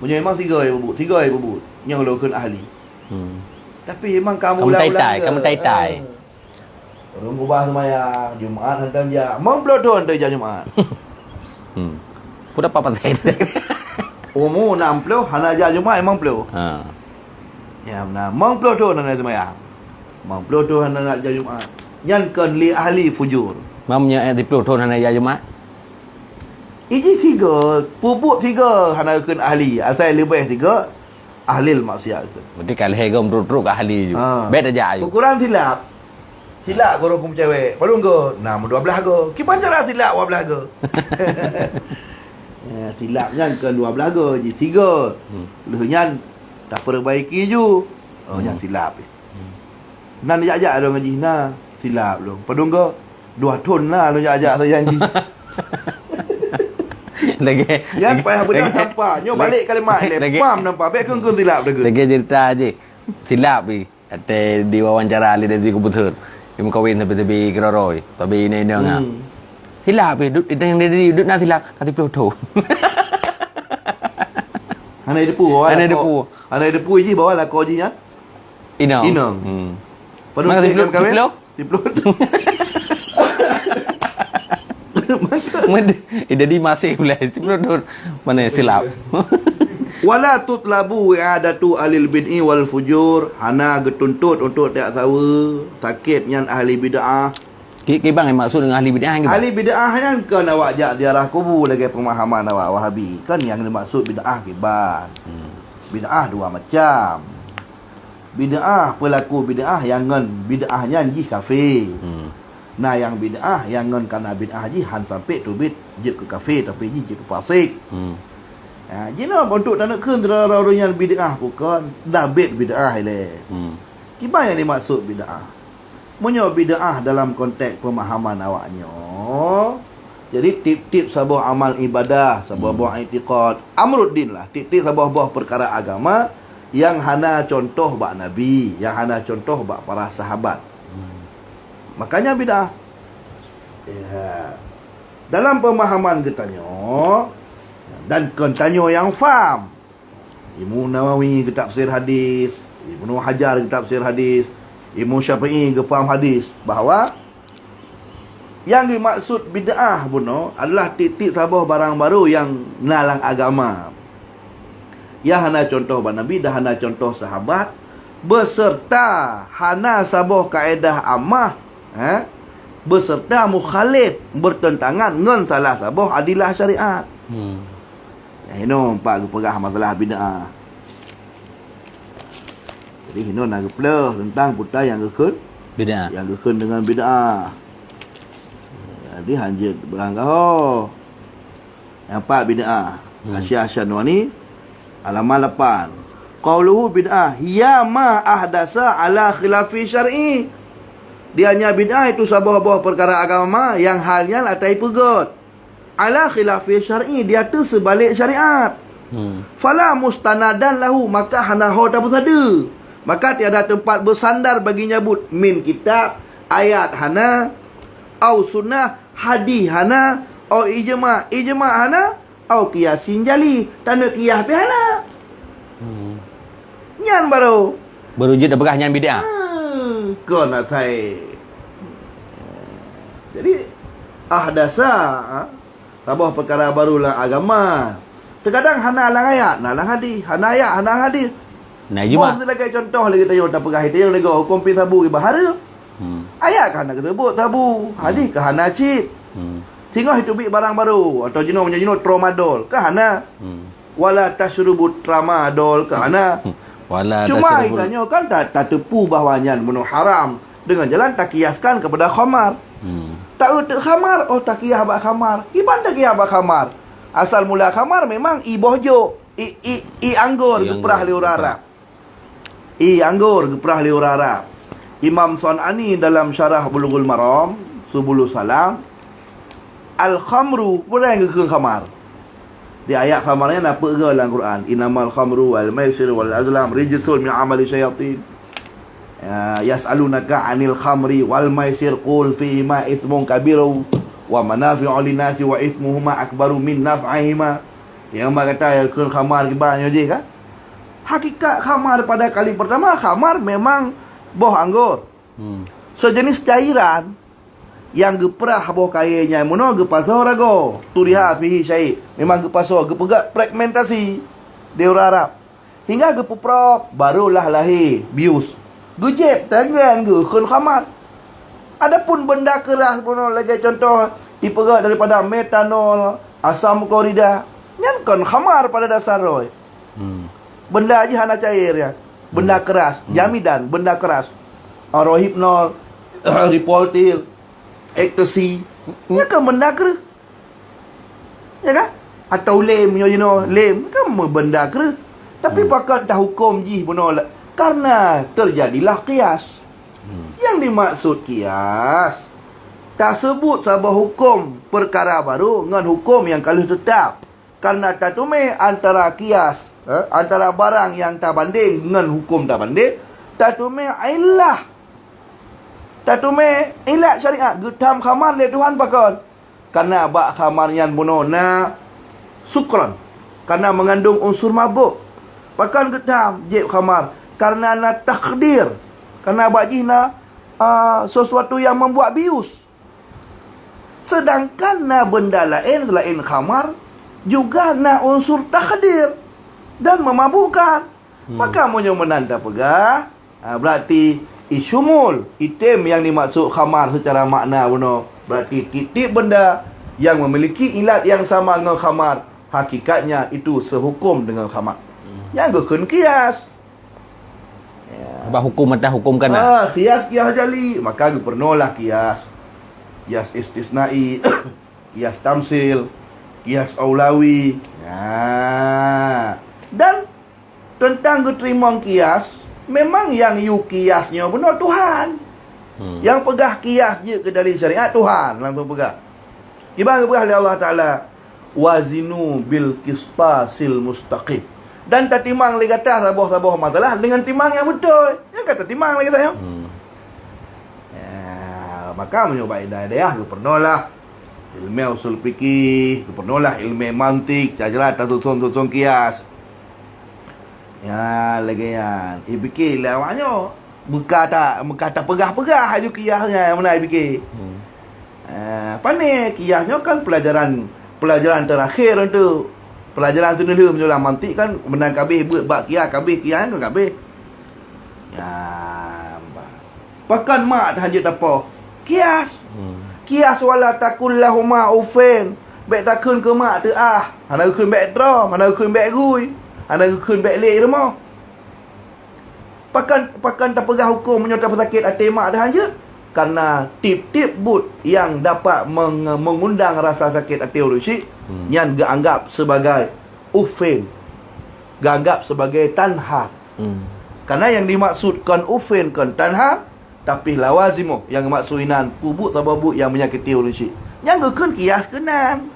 Punya memang tiga ai bubut. Yang lakukan ahli. Tapi memang kamu tai-tai. Orang ubah semaya Jumaat hentam ja. Mong blodon teh ja Jumaat. Pura apa tai. Umur 60 hana ja Jumaat memang pleo. Ya benar. Mong blodon hana semaya. Mong blodon hana ja Jumaat. Yang kan li ahli fujur. Mamnya di blodon hana ja Jumaat. Iji tiga, pupuk tiga hana kan ahli. Asal lebih tiga ahli maksiat itu. Berarti kalau hegom teruk ke ahli je. Bet aja ayu. Ukuran silap. Silap korang kum cewek. Padung go. Nah, 12 go. Kipan cara silap 12 go. Ya, silapnya ke 12 go je 3. Lehnya tak perbaiki ju. Oh, yang silap. Nan ajak dong ngaji nah, silap lu. Padung go. 2 ton lah lu ajak saya janji. Lagi yang payah benar nampak nyo balik kalimat ni pam nampak baik kan silap dah. Lagi cerita je silap ni ada di wawancara ali dari komputer yang kawin tepi keroroi tapi ini ngah silap ni yang duduk nak silap kata peloto ana depu je bawa lah kau je nya inang pada silap kawin silap jadi masih boleh mana silap. Wala tutlabu i'adatu alil bid'i wal fujur, hana getuntut untuk tak sawa sakit yang ahli bid'ah. Ki bang yang maksud dengan ahli bid'ah ke? Ahli bid'ah kan kan awak jak ziarah kubur lagi pemahaman awak Wahabi. Kan yang dimaksud bid'ah ke bang. Bid'ah dua macam. Bid'ah pelaku bid'ah yang ngan bid'ahnya jih kafir. Nah yang bid'ah yang ngon kana bid'ah ji han sampai tu bid je ke kafe tapi ji ke fasik. Ha jina untuk tak nak keun orang yang bid'ah bukan dah bid bid'ah le. Gimana yang dimaksud bid'ah? Munyo bid'ah dalam konteks pemahaman awaknya. Jadi tip-tip sebuah amal ibadah, sebuah buah i'tiqad, amruddin lah, tip-tip sebuah perkara agama yang hana contoh bak Nabi, yang hana contoh bak para sahabat. Makanya bid'ah. Ya. Dalam pemahaman getanyo dan kentanyo yang faham. Imam Nawawi ke tafsir hadis, Ibnu Hajar ke tafsir hadis, Imam Syafi'i ke faham hadis bahawa yang dimaksud bid'ah buno adalah titik sabah barang baru yang nalang agama. Ya hana contoh Nabi dah hana contoh sahabat beserta hana sabah kaedah ammah, beserta mukhalif bertentangan dengan salah sabah adilah syariat. Ini pak pegah masalah bid'ah. Jadi ini nak pelah tentang putar yang gekun Bid'ah. Yang gekun dengan bid'ah. Jadi hanjit berangkau. Yang pak bid'ah. Asy-Syaikh Syarwani halaman 8. Qauluhu bid'ah ya ma ahdasa ala khilafi syar'i. Dia hanya bid'ah itu sebuah perkara agama yang halnya atai pegot. Ala khilafi syar'i, dia tu sebalik syariat. Fala mustanadan lahu, maka hana ho tak bersada. Maka tiada tempat bersandar bagi nyebut min kitab, ayat hana, au sunnah, hadis hana, au ijma' hana, au qiyasin jali, tanda qiyas pe hana. Nyan baru Berwujud apakah nyan bid'ah? Kau nak say. Jadi ahdasa sabah perkara barulah agama. Terkadang hana lang ayat, na lang hadis, hana ayat, hana hadis. Nah, ijma'. Sebagai contoh lagi tayo tak pegah itu lagi hukum pi sabu ke bahara. Ayat kan nak sebut sabu, hadis ke hana cip. Sehingga itu bi barang baru atau jenis tramadol ke hana. Wala tashrubut tramadol ke hana. Wala Cuma ikannya kan tak tepu bahawanya menu haram dengan jalan tak kiaskan kepada khamar. Tak utek khamar, oh tak kiyah abak khamar. Iban tak kiyah abak khamar. Asal mula khamar memang i bohjo, i anggur geprah li urara. I anggur geprah li urara. Imam Sun'ani dalam syarah Bulughul Maram, Subulul Salam, al-khamru bukan ke khamar. Di ayat khamarnya apa ke dalam Quran? Innamal khamru wal maisir wal azlam rijsun min amali syayatin. Yas'alunaka 'anil khamri wal maisir qul fihi ma ithmun kabiru wa manafi'u lin-nasi wa ithmuhuma akbaru min naf'ihima. Yang kata ya kun khamar kibanyo je kan? Hakikat khamar pada kali pertama, khamar memang boh anggur. Sejenis cairan yang geprah boh kayanya mono gepaso rago. Turiha fihi syai. Memang gepaso gepegat fragmentasi deura Arab. Hingga gepuprok barulah lahir bius. Gejep tangan ke khun khamar. Adapun benda keras pun lagi contoh dipegat daripada metanol, asam klorida. Yang kan khamar pada dasar roy. Benda aja hana cair ya. Benda keras, jamidan, benda keras. Rohypnol, Ripolil, ecstasy. Ya kan benda keras. Ya kan? Atau lem, lem kan benda keras. Tapi pakat dah hukum ji benar. Karena terjadilah qiyas. Yang dimaksud qiyas tak sebut sebuah hukum perkara baru dengan hukum yang kalau tetap. Karena tak tume antara qiyas, antara barang yang tak banding dengan hukum tak banding, tak tume ilah. Tak tume ilah syariat getam khamar le Tuhan pakon. Karena bak khamarnya bunona sukran. Karena mengandung unsur mabuk. Pakon getam jeb khamar. Karena nak takdir, karena bajina sesuatu yang membuat bius. Sedangkan na benda lain selain khamar juga na unsur takdir dan memabukkan. Maka munyo menanda pegah, berarti isyumul item yang dimaksud khamar secara makna benar. Berarti titik benda yang memiliki ilat yang sama dengan khamar, hakikatnya itu sehukum dengan khamar. Yang gekun kias. Apa hukum atau hukum kana? Qiyas jali. Maka pernolah qiyas. Qiyas istisnai, qiyas tamsil, qiyas aulawi. Dan tentang keterima qiyas, memang yang you qiyasnya benar Tuhan. Yang pegah qiyas je ke dalil syariat Tuhan langsung pegah. Ibang pegah oleh Allah Taala, wazinu bil qistasil mustaqim. Dan tak timang lagi kata sabah-sabah masalah dengan timang yang betul. Yang kata timang lagi saya. maka menyoba hidayah ku pernolah ilmu usul fikih, ku pernolah ilmu mantik, cacalah susun kias. Ya, lagi yan. Fikir lah awaknya. Muka tak pegah-pegah aju kiasnya yang mana fikir. Apa ni kiasnya kan pelajaran terakhir tu. Pelajaran tu dulu menjual mantik kan menang kabeh buat kias kan kabeh. Ya. Pakan mak dah hajat apa? Kias. Kias wala takul lahuma ufen. Baik takun ke mak tu Hana kun baik drum, hana kun baik gui. Hana kun baik lek rumah. Pakan tak pegah hukum menyertai pesakit hati mak dah hajat. Karena tip-tip but yang dapat mengundang rasa sakit hati urusi yang dianggap sebagai ufen. Dianggap sebagai tanha. Karena yang dimaksudkan ufen kan tanha, tapi lawazimu yang maksudinan kubut tababut yang menyakiti urusi. Yang kan kias kenan.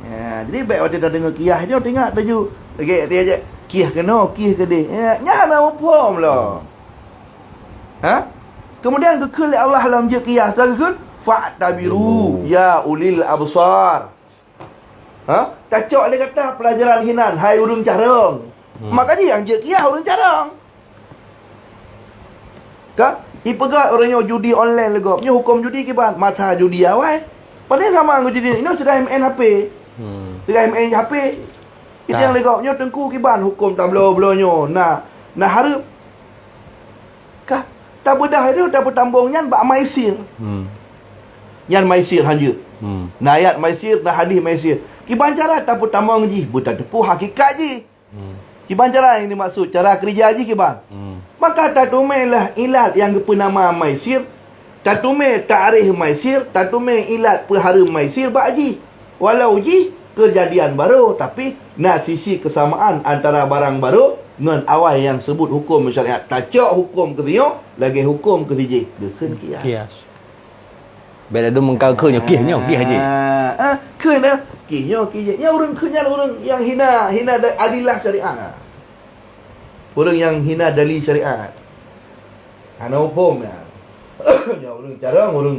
Ya, jadi baik waktu dah dengar kias dia tengok tuju. Lagi dia aja kias kena, kias ke dia. Ya, nyana apa lah. Kemudian kekal Allah dalam je kias lagi kan fa'tabiru ya ulil absar. Kacok dia kata pelajaran hinan hai urang carang. Makanya yang je kias urang carang. Ka ipegat orangnya judi online legop. Nya hukum judi ke ban? Mata judi awal. Padahal sama dengan judi. Ini sudah MN HP. Sudah MN HP. Itu yang legopnya tengku ke ban hukum tak belo-belonyo. Nah harap ka tak bedah itu tak bertambung nyan bak maisir. Nyan maisir hanja. Nah ayat maisir, nah hadis maisir. Kiban cara tak bertambung ji, buta tepu hakikat ji. Kiban cara yang dimaksud cara kerja ji kiban. Maka tatumelah ilat yang bernama maisir, tatume tarikh maisir, tatume ilat perhara maisir bak ji. Walau ji kejadian baru, tapi nak sisi kesamaan antara barang baru dengan awal yang sebut hukum syariat. Tacok hukum ketiga, lagi hukum ketiga. Dekan kias. Beda tu mengkau-kaunya kiasnya, kias haji. Kena kiasnya. Ya orang kenyan orang yang hina adilah syariat. Orang yang hina dalil syariat. Ana hukum ya. Ya orang jarang orang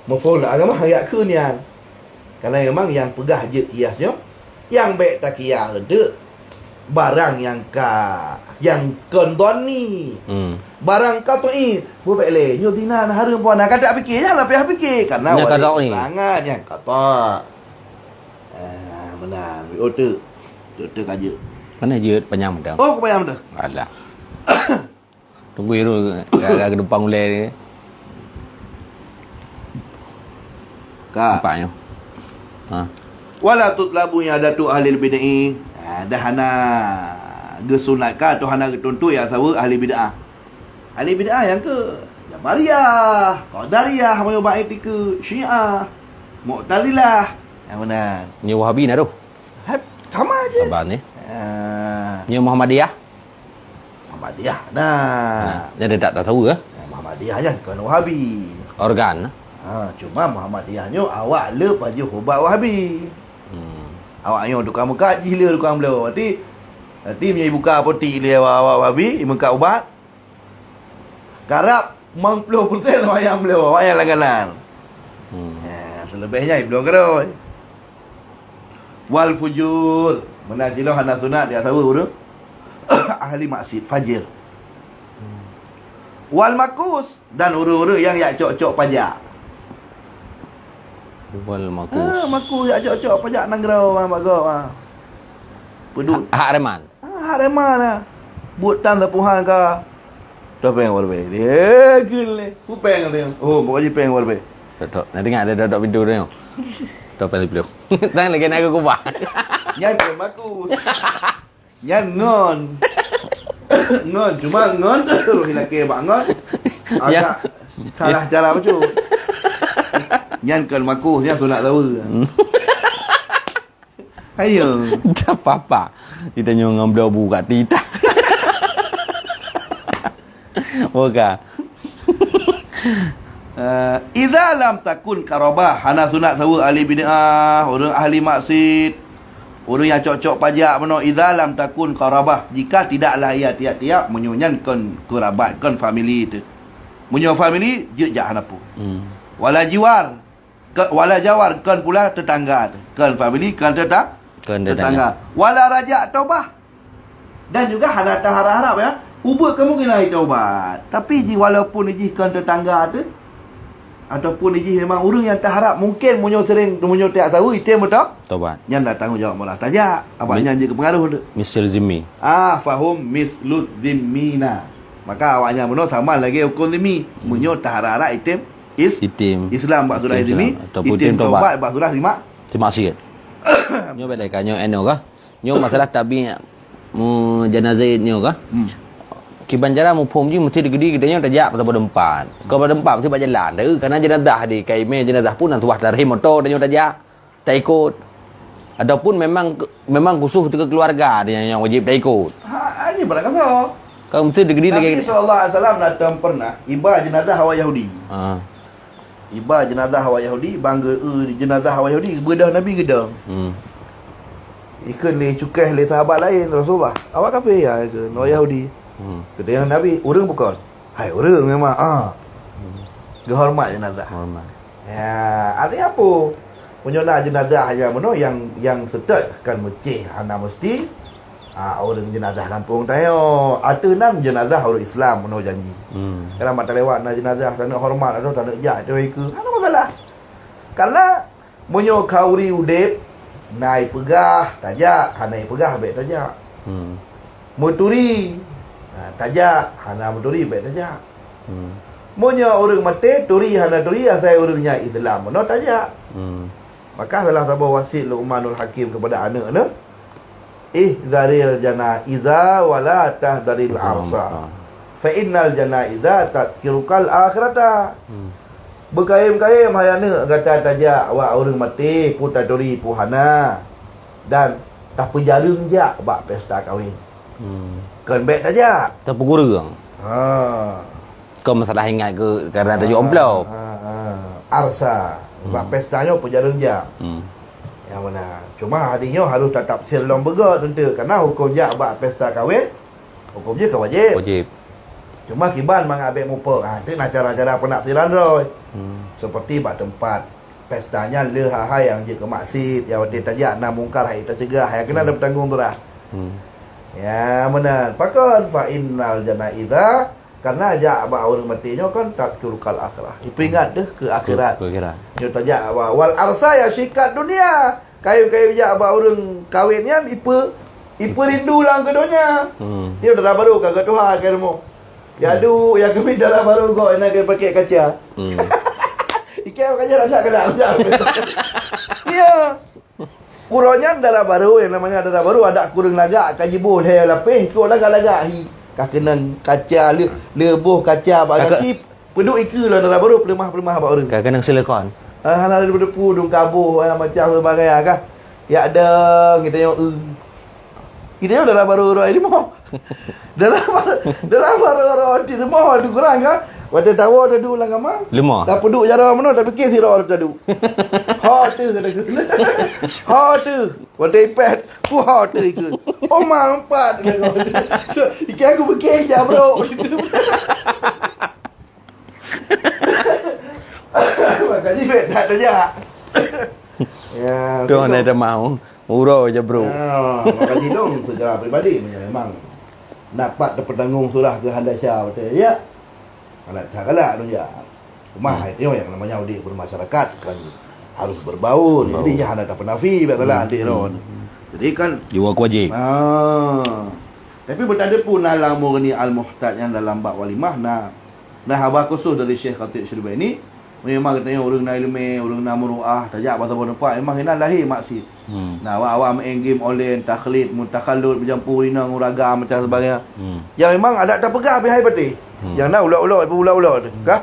maful agama ayat kenyan. Karena memang yang pegah je kiasnya, yang baik tak kias tu barang yang kontoni. Barang kau tu bu baik le, nyo tina nah harum puan nak kata fikir jangan payah fikir karena sangat yang kata. Benar, otak kaje. Mana je panjang dah. Oh, panjang dah. Alah. Tunggu iru agak depan ulai ni. Ka. Nampaknya. Wala tutlabu yang ada tu ahli bid'ah. Dah hana gesunat ka tu hana getuntu ya sawa ahli bid'ah. Ahli bid'ah yang ke Jabariyah, Qadariyah, Mayyubah etika, Syiah, Mu'tazilah. Yang benar. Ni Wahabi nak tu. Sama aja. Abang ni. Ni Muhammadiyah. Muhammadiyah. Nah. Jadi tak tahu ke? Muhammadiyah je kan Wahabi. Organ. Cuma Muhammadiyahnya awak le baju hubat Wahabi. Awaknya tukang muka gila tukang beliau. Nanti punya buka poti dia awak Wahabi, muka ubat. Karap 90% wayang beliau, wayang langganan. Selebihnya beliau keroi. Wal fujur, menajilah hana sunat dia tahu urang. Ahli maksiat fajir. Wal makus dan urang-urang yang yak cok-cok pajak. Wal makus. Makus yak cok-cok pajak nang gerau bago. Pedut. Hak reman. Hak reman ah. Butan tapuhan ka. Topeng warbe. Dia gile. Pupeng dia. Oh, pokoknya peng warbe. Tok. Nak dengar ada dok pintu dia. Topeng beliau. Tang lagi nak aku kubah. Nyan makus. Nyan ngon. Ngon cuma ngon terus laki bak ngon. Agak salah cara macam. Nyan kan makus dia tu nak tahu. Ayo. Tak apa-apa. Kita nyong beliau buka tita. Moga. Idza lam takun karabah hana sunat sawa ahli bid'ah, orang ahli maksiat, orang yang cok-cok pajak mano idza lam takun karabah, jika tidaklah ia tiap-tiap menyunyankan kerabatkan family itu. Munyo family je jak hanapu. Wala jiwar wala jawar kan pula tetangga. Kan family kan tetangga. Wala raja taubah. Dan juga harap harap ya. Ubah kemungkinan taubat. Tapi walaupun iji kan tetangga tu ataupun iji memang orang yang tak harap mungkin munyo sering munyo tak tahu item betul. Taubat. Yang nak tanggung jawab malah tajak. Abangnya je kepengaruh tu. Misal zimmi. Fahum mislud zimmina. Maka awaknya benar sama lagi hukum zimmi. Munyo tak harap item Islam bak surah zimmi. Item taubat bak surah Terima kasih. Nyo balik kan nyo eno kah? Nyo masalah tabi jenazah nyo kah? Kibanjara mu phom ji mesti digedi gedenya tajak pada empat. Kalau pada empat mesti baca jalan dah. Karena jenazah di kaime jenazah pun tuah dari motor dan nyo tajak. Tak ikut. Ataupun memang khusus ke keluarga dia yang wajib tak ikut. Ini barang kata. Kalau mesti digedi lagi. Nabi SAW datang pernah iba jenazah hawa Yahudi. Iba jenazah hawa Yahudi, bangga jenazah hawa Yahudi, bedah Nabi gedang. Ikan le cukai le sahabat lain Rasulullah. Awak kafir ya ke no Yahudi. Kata yang Nabi, orang bukan. Hai orang memang Gehormat jenazah. Hormat. Ya, artinya apa? Punya jenazah yang mana yang setet kan mecih ana mesti orang jenazah kampung tayo. Atunan jenazah orang Islam mana janji. Kalau mak tak lewat nak jenazah tak nak hormat atau tak nak jak tu ke. Ada masalah. Karena munyo kauri udip naik pegah tajak, naik pegah baik tajak. Muturi tajak, hana muturi baik tajak. Munyo orang mati turi hana turi asal orangnya Islam mana tajak. Maka salah satu wasit Luqmanul Hakim kepada anak-anak, ihzaril janaiza wala tahzaril arsa. Fa innal janaiza tadhkirukal akhirata. Berkaim-kaim hayana kata tajak awak orang mati putar turi puhana dan tak penjalung jak bak pesta kahwin. Kan baik tajak. Tak pegurang. Kau masalah ingat ke kerana ada jomblo. Arsa. Bak pestanya penjalung jak. Yang mana? Cuma hadinya harus tak tafsir long bergerak tentu. Kerana hukum jak bak pesta kahwin, hukum je ke wajib. Wajib. Cuma kiban mengambil mupa. Itu nak cara-cara penafsiran roy. Seperti bak tempat pestanya lehahai yang je ke maksud, yang waktu tajak nak mungkar hai tercegah, yang kena ada bertanggung tu dah. Ya benar. Pakon fa innal janaiza karena ajak abang orang matinya kan tadhkurukal akhirah. Ingat deh ke akhirat. Ke akhirat. Dia tajak abang wal arsa ya syikat dunia. Kayu-kayu ajak abang orang kahwinnya ipa rindu lang ke dunia. Dia dah baru kagak Tuhan ke rumah. Ya aduh yang kami dah baru kau nak pakai kaca. Ikan kaca dah kena. Ya. Kurangnya darah baru yang namanya darah baru ada kurang lagak kajibu hai lapih tu lagak-lagak hi. Kah kena kaca lebuh kaca bagasi peduk ika lah darah baru pelemah-pelemah abang orang. Kah kena silikon. Hana daripada pudung kabuh macam sebagainya kah. Ya ada kita yang kita darah baru ini mau. Darah baru di rumah tu kurang kan. Waktu tahu ada dulu lah kama. Lemah. Dah peduk cara mana dah fikir sirah dah tu. Ha tu kata. Ha tu. Waktu iPad ku ha tu ikut. Oh mak empat kata. Ikan aku fikir je bro. Makanya bet tak ada je. Ya. Tu ada mau. Urau je bro. Makanya dong secara peribadi memang dapat bertanggung surah ke handasya betul ya. Kalau tak kalah tu ya. Rumah itu yang namanya audit bermasyarakat kan harus berbaur. Jadi jangan ada penafi betul adik ron. Jadi kan jiwa wajib. Tapi bertanda pun dalam murni al-muhtaj yang dalam bab walimah nah habaq khusus dari Syekh Khatib Syirbai ini memang katanya orang nak ilmu, orang nak muruah, tajak apa-apa nampak memang ini lahir maksud. Nah awak main game online, takhlid, mutakhallud, bercampur rina nguragam macam sebagainya. Yang memang ada tak pegah bihai pati. Yang nak ulak-ulak apa ulak-ulak tu. Kah?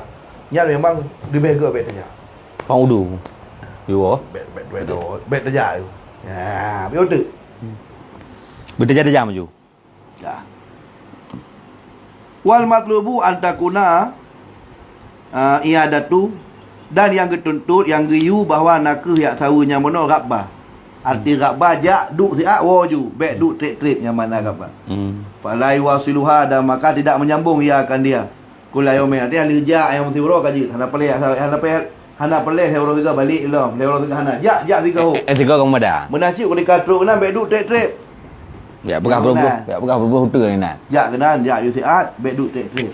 Yang memang lebih ke bet tajak. Paudu. Yo. Bet tajak tu. Ya, biar tu. Bertajak maju. Ya. Wal matlubu antakuna iadatu dan yang ketuntut yang geyu bahawa nakah yak sawanya mana rabbah. Arti rabbah jak duk siak waju, bet duk trip-trip yang mana rabbah. Falai wasiluha dan maka tidak menyambung ia akan dia. Kulai omen dia lijak yang mesti uro kaji. Hana peleh euro 3 balik belum. Euro 3 hana. Jak 3 ho. 3 kamu ada. Menacik kau dikatruk kena bek duk trek. Ya pegah berbuh hutu ni nak. Jak kenan, jak UCAT, bek duk trek.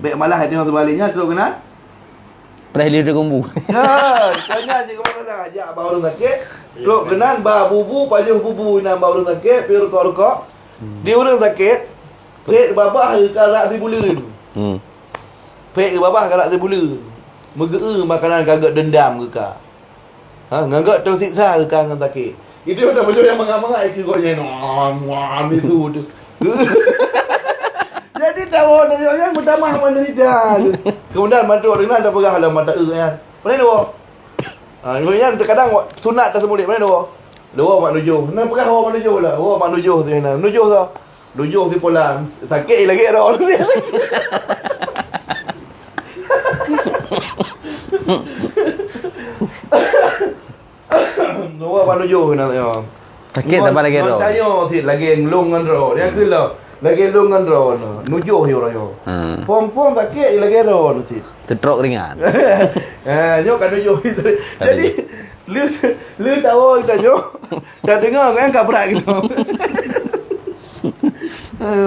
Bek malah hati orang sebaliknya teruk kenan. Pernah lihat kumbu. Ya, tanya je ke mana jak bau orang sakit. Teruk kenan ba bubu pajuh bubu nan bau orang sakit, pi rokok-rokok. Dia orang sakit. Pek babah ke karak si bula tu. Pek ke babah karak si bula. Megee makanan kagak dendam ke ka. Ngagak tersiksa ke ka dengan sakit. Itu dah baju yang mengak-mengak itu kau jangan wam itu tu. Jadi tahu dia yang bertamah menderita. Kemudian mantu orang ada pegah dalam mata kan. Mana dua? Kemudian terkadang sunat tak semulit mana dua? Dua mak nujuh. Nak pegah mak nujuh lah. Mak nujuh tu nak. Nujuh tu. Nujuh si pulang. Sakit lagi dah orang dia. Dua mak nujuh nak tengok. Sakit tak lagi ro. Tanya si lagi ngelung kan ro. Dia kelah. Lagi ngelung kan ro. Nujuh yo ro yo. Pom-pom sakit lagi ro si. Tertrok ringan. Nyok kan nujuh. Jadi lu tahu kita nyok. Dah dengar kan kabrak gitu.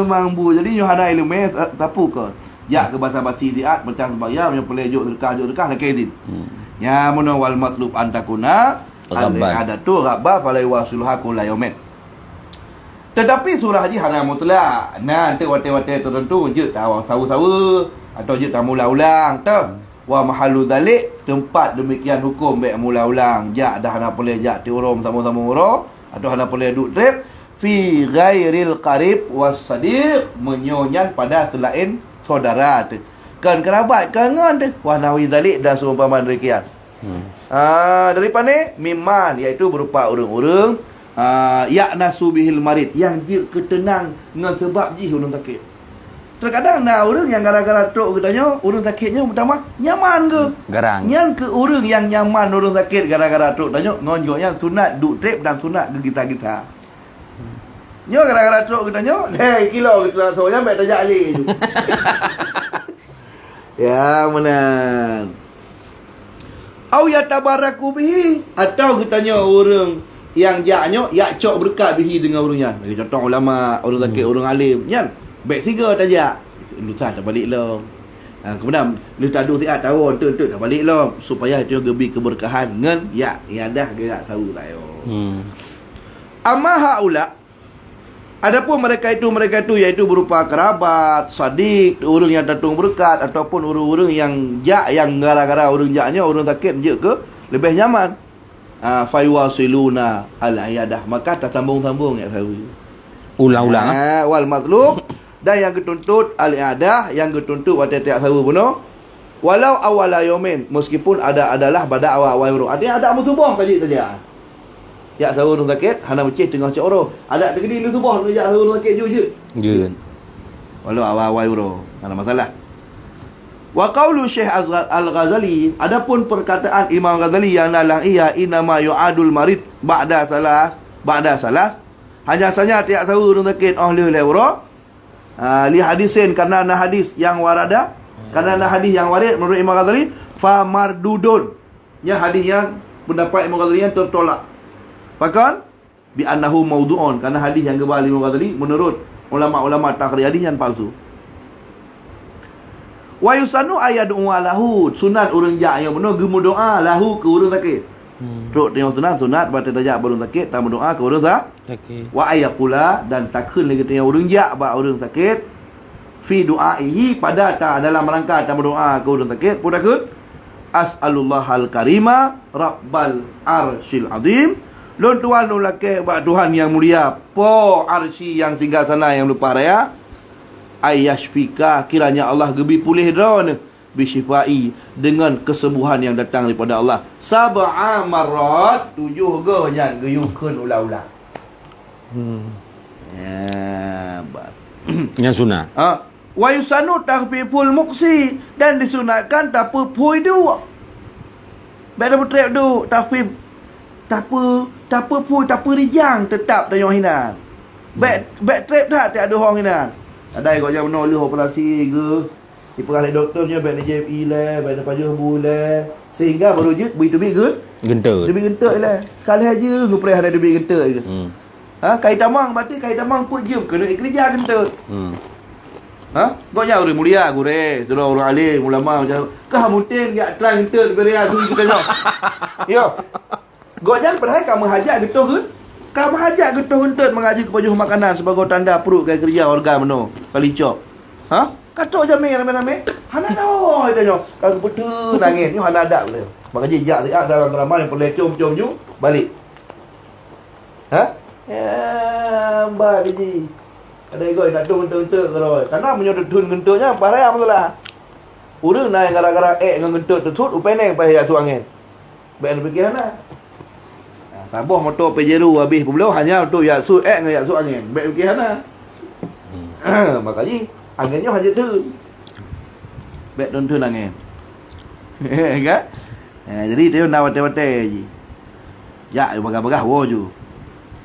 Mambu. Jadi nyok ada ilmu tapu ke. Ya ke bahasa bati diat macam sembahyang yang pelejok dekah lagi din. Ya mun wal matlub antakuna ada tu rabba falai wasulha kullayomet. Tetapi surah haji haram mutlak. Nanti wate-wate tertentu je tahu sawu-sawu atau je tak mula-ulang tu. Wa mahallu zalik tempat demikian hukum baik mula-ulang. Jak dah nak boleh jak tiurum sama-sama uro atau hana boleh duk trip fi ghairil qarib was sadiq menyonyan pada selain saudara tu. Kan kerabat kan ngan tu. Wa nawi zalik dan seumpama demikian. Daripada ni miman iaitu berupa urang-urang ya'nasu bihil marid yang dia ketenang dengan sebab ji urang sakit. Terkadang nak urang yang gara-gara tok katanya urang sakitnya pertama nyaman ke? Garang. Yang ke urang yang nyaman urang sakit gara-gara tok tanya ngonjoknya sunat duk trip dan sunat ke kita-kita. Nyo gara-gara tok katanya, "Hei kilo kita soalnya mek tajak ali." Ya menan. Au yatabaraku bihi atau katanya orang yang jaknya yak cok berkat bihi dengan orangnya. Contoh ulama, orang zakir, orang alim, kan? Baik tiga tajak. Lu tak balik lah. Kemudian lu tak ada siat tahu tu dah balik lah supaya dia gebi keberkahan dengan ya dah gerak tahu tak yo. Amma haula adapun mereka itu iaitu berupa kerabat, sadik, orang yang datang berkat ataupun orang-orang yang yang gara-gara orang jaknya orang sakit je ke lebih nyaman. Faywasiluna al-iyadah maka tak sambung-sambung ya tahu. Ulang-ulang wal matlub dan yang ketuntut al-iyadah yang ketuntut waktu tiap tahu puno. Walau awala yaumin meskipun adalah pada awal-awal. Artinya ada musubah kaji saja. Ya tahu orang sakit, hana becih tengah cak orang. Ada tegedi lu subah lu jak tahu orang sakit je. Je. Walau awal-awal euro, mana masalah. Wa qaulu Syekh Al-Ghazali, adapun perkataan Imam Ghazali yang nalah ia inama yu'adul marid ba'da salah. Hanya saja tiap tahu orang sakit ahli euro. Li hadisin karena hadis yang warada, karena hadis yang warid menurut Imam Ghazali fa mardudun. Yang hadis yang pendapat Imam Ghazali yang tertolak. Bahkan bi annahu maudu'un karena hadis yang kebal Imam Ghazali menurut ulama-ulama takriri hadis yang palsu. Wa yusannu ayad'u lahu sunat urang jak yang benar gemu doa lahu ke urang sakit. Tok tengok sunat baca tajak urang sakit tak berdoa ke urang sakit. Wa ayaqula dan takun lagi tengok urang jak ba urang sakit fi du'aihi pada dalam rangka tak berdoa ke urang sakit pun takut as'alullahal karima rabbal arsyil azim. Lon tuan lelaki bak Tuhan yang mulia po arsy yang singgah sana yang lupa raya ayashfika kiranya Allah gebi pulih dron bisyifai dengan kesembuhan yang datang daripada Allah sab'a marrat 7 ge yang geyukeun ulah-ulah. Ya yang sunah. Wa yusanu tahfiful muqsi dan disunatkan tapu pui du. Baik betrep du tahfif Tapa pun tapa rijang tetap tanya hina. Back trap tak ada orang hina. Ada kau jangan benar lu operasi ke. diperah oleh doktornya baik dia JFE lah, baik dia pajak hembu lah. Sehingga baru je begitu big good. Gentut. Dia big gentut lah. Sekali aja ngupreh ada dia big gentut je. Ha, kai tamang berarti kai tamang pun je kena kerja gentut. Ha? Kau jauh dia mulia gure, sudah orang alim, ulama macam. Kah mungkin enggak try gentut beria tu kita tengok. Yo. Kau jangan padahal kamu hajat getah ke? Kamu hajat getah gentut mengaji ke pajuh makanan sebagai tanda perut kai kerja organ meno. Kali cok. Ha? Katok jamir ramai-ramai. Hana tahu dia tengok. Kalau betul nangis ni hana ada boleh. Maka jejak dia dalam ramai yang boleh com-com ju balik. Ha? Ya, mbak biji. Ada ikut nak tun gentut keroi. Karena menyodot tun gentutnya parah masalah. Urang naik gara-gara dengan gentut tetut upeneng payah tu angin. Baik nak pergi mana? Taboh motor Pajero habis pula hanya untuk yaksu dengan yaksu angin. Baik pergi mana? Makanya anginnya hanya tu. Baik tun angin. Kan? Jadi dia nak wate-wate je. Ya, bagah-bagah wo ju.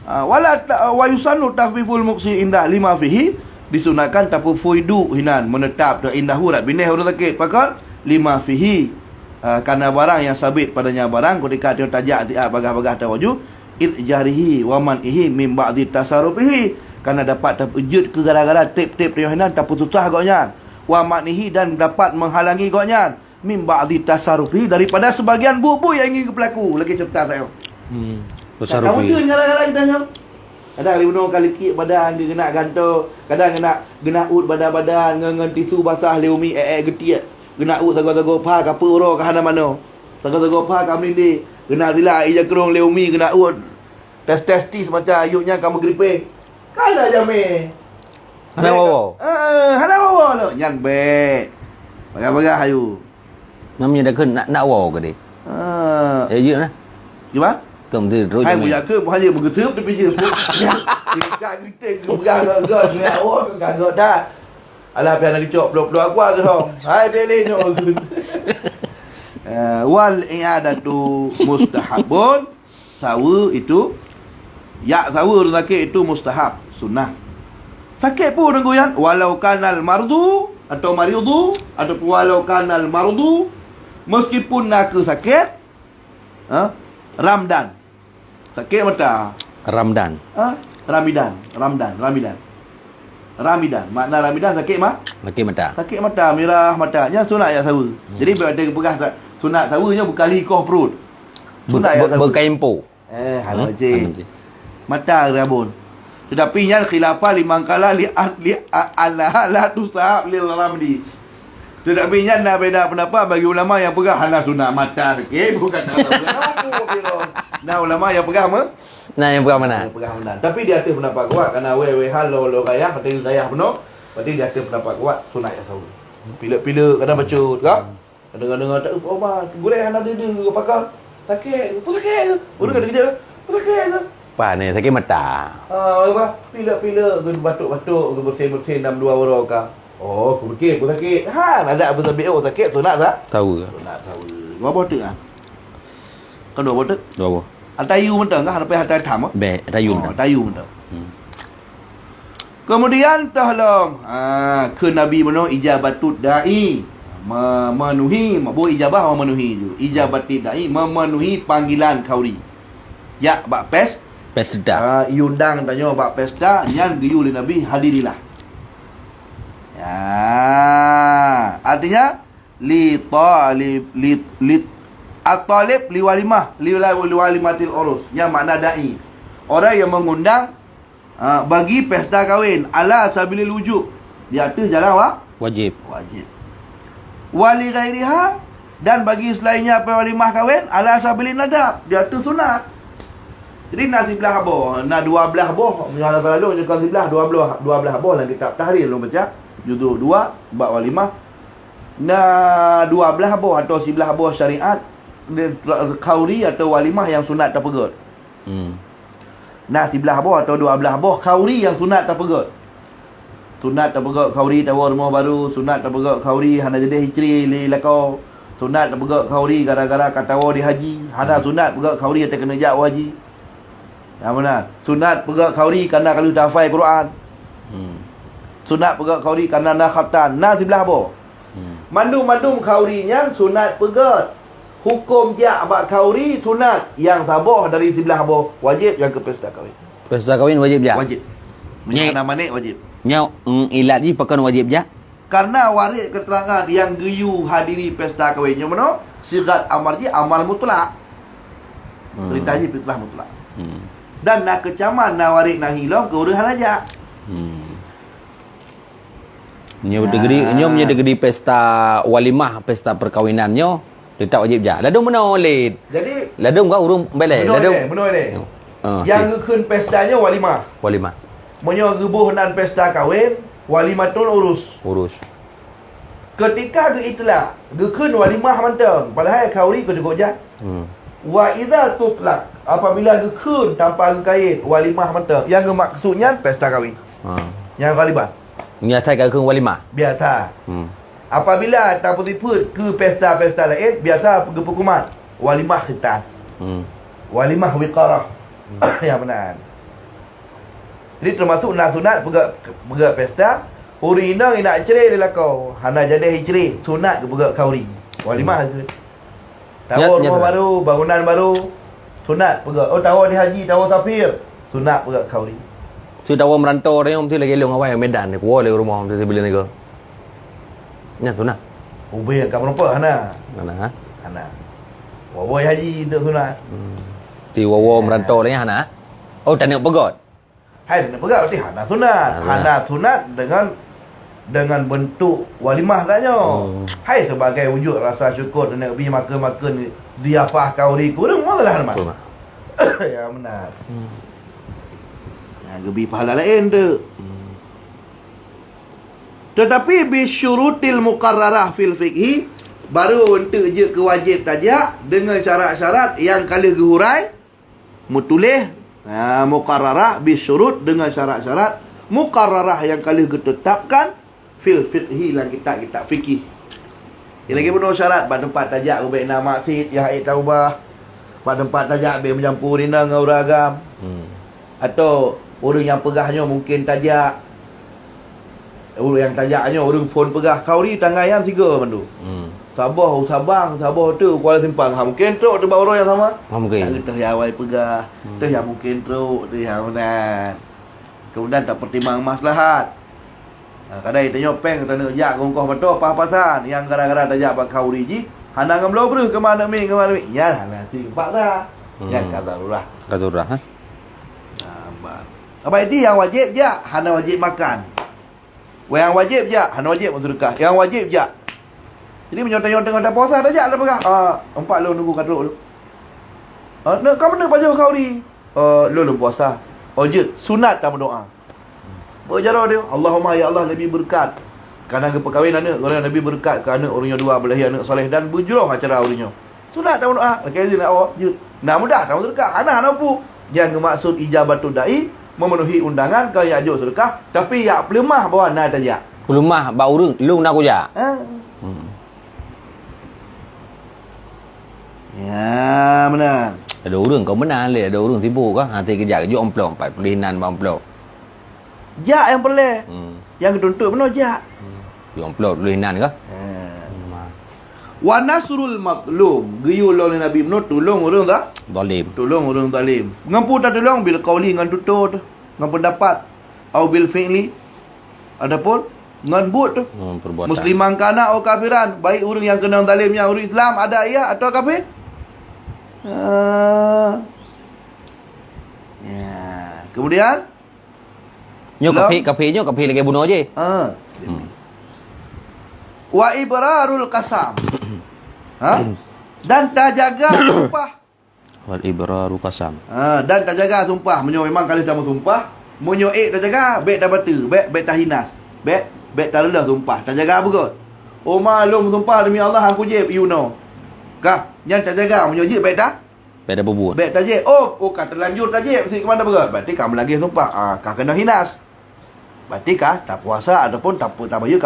Wala wa yusannu tafiful muqsi indah lima fihi disunatkan tapu fuidu hinan menetap dah indah hurat bineh urut sakit pakal lima fihi karena barang yang sabit padanya barang ketika dia tajak dia bagah-bagah tawaju ijarihi wa man'ihi mim ba'di tasarufihi karena dapat terpejut ke gara-gara tip-tip dia hinan tapu susah goknya wa man'ihi dan dapat menghalangi goknya mim ba'di tasarufihi daripada sebagian bubu yang ingin berlaku lagi cerita saya. Kamu tu gara-gara kita nyok. Kadang dia bunuh kali kik badan dia kena gantung, kadang kena ut badan-badan dengan tisu basah leumi getiak. Kena ut tago-tago pa kapa uro ke hana mano. Tago-tago pa kami ni kena sila ija kerong leumi kena ut. Testis macam ayuknya kamu gripeng. Kala jame. Hana wawo. Hana wawo lo. Nyan bet. Bagah-bagah ayu. Namanya dah kena nak wawo ke dia? Ya nah. Gimana? Cầm từ rồi hai budak ke hanya bergetup tapi je dekat kritik ke bergah-gah dengan awak gagak dah alah pian nak dicok blok-blok aku ke dong hai belin wal i'adatu mustahabun sawa itu ya sawa lelaki itu mustahab sunnah sakit pun goyan walau kanal mardu atau maridu atau walau kanal mardu meskipun nak sakit Ramdan. Sakit mata. Ramdan. Ramidan. Makna Ramidan sakit Sakit mata. Sakit mata, merah matanya sunat ya sawa. Jadi bila ada pegang sunat sawanya bukan likoh perut. Sunat ya sawa. Berkaimpo. Halo cik. Mata rabun. Tetapi yang khilafah limangkala li Allah la tusahab lil ramdi. Tetapi yang nak beda pendapat bagi ulama yang pegang hana sunat mata sikit bukan tak tahu. Nah ulama yang pegang apa? Nah yang pegang mana? Pegang mana. Tapi dia ada pendapat kuat kerana we hal lo gayah kata gayah penuh. Berarti dia ada pendapat kuat sunat yang sawu. Pila-pila kadang bacut kah? Kadang-kadang tak apa gureh hana dia pakal. Sakit. Apa sakit ke? Baru kata kerja. Apa sakit ke? Apa ni sakit mata. Apa? Pila-pila ke batuk-batuk ke bersin-bersin dalam 2 orang kah? Oh, aku fikir aku sakit. Ada apa sabit sakit sunat tak? Tahu ke? Sunat tahu. Dua botek ah. Kan 2 botek? 2 boh. Atayu mentang kah sampai hatai tham ah? Be, tayu mentang. Tayu mentang. Kemudian tolong ke Nabi meno ijabatut dai. Memenuhi, bu ijabah memenuhi ju. Ijabatid dai memenuhi panggilan kauri. Ya, bak Pesta. Iundang tanya bak pesta, nyan giyu li Nabi hadirilah. Ya, artinya li at-talib li walimatil urus. Yang makna dai. Orang yang mengundang bagi pesta kahwin ala sabilil wujub. Di atas jalan Wajib. Wali ghairiha dan bagi selainnya apa walimah kahwin ala sabilin nadab. Di atas sunat. Jadi nak sebelah boh, nak 12 boh, menyala lalu nyekal sebelah 12 boh dalam kitab tahrir lu baca. Juzuk 2 bab walimah. Nah 12 boh atau 11 boh syariat kauri atau walimah yang sunat terpegut. Nah 11 boh atau 12 boh kauri yang sunat terpegut. Sunat terpegut kauri tawar rumah baru, sunat terpegut kauri hana jadi hijri li lakau. Sunat terpegut kauri gara-gara katawa di haji, hana sunat pegut kauri yang terkena jak haji. Yang mana? Sunat pegut kauri kerana kalau dah hafal Quran. Sunat pegat kauri kerana nak khatan. Nak sebelah boh. Mandum-mandum kaurinya sunat pegat. Hukum jak bak kauri sunat. Yang sabah dari sebelah abah wajib yang ke pesta kahwin. Pesta kahwin wajib jak? Wajib. Nyek. Menyang manik wajib. Nyau ilat je pakai wajib jak? Karena waris keterangan yang geyu hadiri pesta kahwinnya mana? Sigat amal je amal mutlak. Perintah je perintah mutlak. Dan nak kecaman nak waris nak hilang ke urusan aja. Nyo menjadi pesta walimah, pesta perkahwinannya dia tak wajib jak. Ladung mana oleh? Jadi ladung kau urung belai. Benar ni. Yang gekun pestanya walimah. Walimah. Menyo gebuh nan pesta kahwin, walimah tu urus. Ketika ge itulah, gekun walimah mantang. Padahal kauri ke cukup jak. Wa idza tutlaq, apabila gekun tanpa kait walimah mantang. Yang maksudnya pesta kahwin. Yang galiban. Nyatakan ke walimah. Biasa. Apabila tak put ke pesta-pesta lain, biasa pergi perkumat. Walimah khitan. Walimah wiqarah. Yang benar. Jadi termasuk nak sunat pergi pesta. Uri inang nak cerai dia kau. Hana jadi cerai. Sunat ke pergi kauri. Walimah ke. Tahun rumah baru, bangunan baru. Sunat pergi. Oh tahun di haji, tahun safir. Sunat pergi kauri. So tahu merantau dia mesti lagi long awak Medan ni. Kuat lagi rumah mesti beli ni ke. Nya tu nak. Ubay kat berapa Hana? Mana? Hana. Wawai haji untuk sunat. Ti wawo merantau dia Hana. Oh tak nak pegot. Hai nak pegang berarti Hana sunat. Hana sunat dengan bentuk walimah saja. Hai sebagai wujud rasa syukur nak pergi makan-makan diafah kauri kurang malah Hana. Ya benar. Gebi pahala lain tu. Tetapi bisyurutil muqarrarah fil fiqhi, baru untuk je kewajib tajak dengan syarat-syarat yang kali gehurai mutulih. Muqarrarah bisyurut dengan syarat-syarat muqarrarah yang kali ditetapkan fil fiqhi dalam kitab-kitab fikih. Ia lagi penuh syarat pada tempat tajak ubek nama maksud ya haid taubah. Pada tempat tajak be mencampur rina dengan orang agam. Atau orang yang pegahnya mungkin tajak. Orang yang tajaknya orang phone pegah kauri tangayan 3 mandu. Sabah tu Kuala Simpang. Mungkin teruk tempat orang yang sama. Mungkin. Tu yang awal pegah. Tu yang mungkin teruk, tu yang benar. Kemudian tak pertimbang maslahat. Kadang tanya peng kata nak jak kongkoh betul apa pasan yang gara-gara tajak bak kauri ji. Hana ngam lo bru ke mana mi. Ya hana si pak dah. Ya kata lurah. Ha. Apa itu yang wajib je, hana wajib makan. Yang wajib je, hana wajib sedekah. Yang wajib je. Jadi menyontek-nyontek dah puasa dah je dah pegang. 4 lu nunggu kadruk lu. Nak kau mana baju kau ni? Lu puasa. Je, sunat tak berdoa. Berjarah dia, Allahumma ya Allah Nabi berkat. Kerana ke perkahwinan anak, orang Nabi berkat ke anak orangnya 2 belahi anak soleh dan berjuruh acara orangnya. Sunat tak berdoa. Kaya nak awak je. Nak mudah tak sedekah. Hana apa? Yang maksud ijabatul dai memenuhi undangan ke yang ajuk sedekah tapi yang pelemah bawa nak tajak pelemah bau urang lu nak kujak ya benar ada urang kau benar le ada urang tipu kah nanti kejak kejak amplop 40 amplop jak yang boleh yang dituntut benar jak amplop 40 kah wa nasrul maqlum giyul oleh Nabi benar tolong orang tak zalim tolong orang zalim ngampu tak tolong bil qauli ngan tutut ngan pendapat au bil fi'li adapun ngan buat tu perbuatan musliman kana au kafiran baik orang yang kena zalimnya orang Islam ada ayah atau kafir ya kemudian nyo kafir lagi bunuh je wa ibrarul qasam dan tak jaga sumpah wal ibraru qasam dan tak jaga sumpah menyo memang kalau dah sumpah menyo tak jaga bet dah batu bet tak hinas bet tak lelah sumpah tak jaga apa kot oh malum sumpah demi Allah aku je you know kah yang tak jaga menyo je bet dah berbuat bet tak je oh kan terlanjur tak je mesti ke mana berat berarti kamu lagi sumpah kah kena hinas berarti kah tak puasa ataupun tak bayar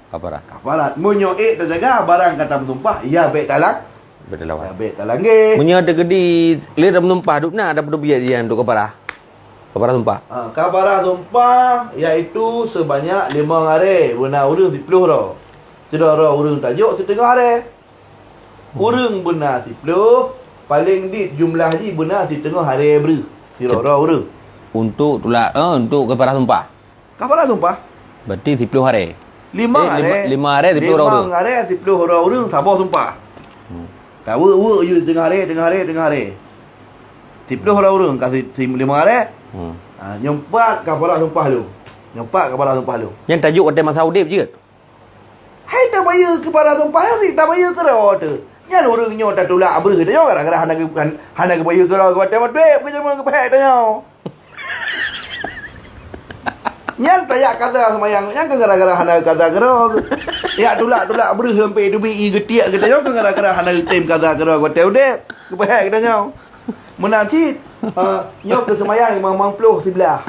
kafarat munyo terjaga barang kata bertumpah ya baik talang berlawan baik talang ge munyo ada gedi le dah menumpah duk na ada perlu biar dia untuk kafarah tumpah kafarah tumpah iaitu sebanyak 5 hari benar urang 10 dah Saudara urang tajuk setengah hari. Urang benar 10, paling di jumlah haji benar setengah hari ber. Saudara urang. Untuk tolak untuk kepada sumpah. Kapan sumpah? Berarti 10 hari. 5 hari. 5 hari 10 orang. 5 hari 10 orang urang sabar sumpah. Tahu you tengah hari. 10 orang urang kasih 5 hari. Nyempat kapalah sumpah lu. Yang tajuk hotel masa udip je. Hai tak bayar kepada sumpah sih, tak bayar ke tu. Yang urang nyo tak tolak abru dia gara-gara hana ke bayar ke ro ke hotel ke jaman ke pihak dia. Yang tayak kata semayang, yang gara-gara hana kata ke ro. Ya tolak abru sampai dubi getiak ke dia gara-gara hana tim kata ke ro ke hotel ke pihak dia. Menacit nyok ke semayang memang peluh sebelah.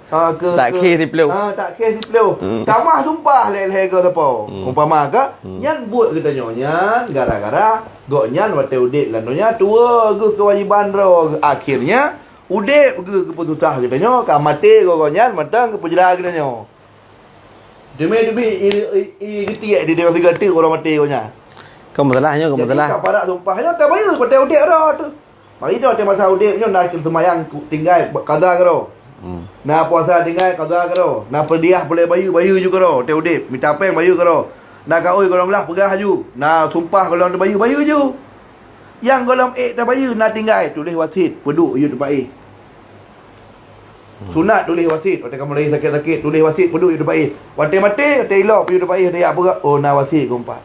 Tak ke 10. Tak ke 10. Kamah sumpah leh ke apa. Umpama ke nyan buat kita nyan gara-gara gok nyan wate udip lanonya tua ke kewajiban ro akhirnya udip ke keputusan kita nyo ka mati gok nyan matang ke pujera kita nyo. Demi i getiak di dewa tiga tik orang mati gok nyan. Masalahnya masalah. Kaparak sumpahnya tak bayar wate udip ro tu. Mari dah masa udip nyo nak semayang tinggal kaza ke ro. Nak puasa tinggal qada karo. Nak perdiah boleh bayu juga ro. Teh udip, minta peng bayu karo. Nak kaoi golong lah pegah haju. Nak sumpah golong tu bayu je. Yang golong tak bayu nak tinggal tulis wasit, peduk you tempat Sunat tulis wasit, waktu kamu lagi sakit-sakit tulis wasit, peduk you tempat Waktu mati, waktu elok you tempat dia apa? Oh nak wasit kumpat.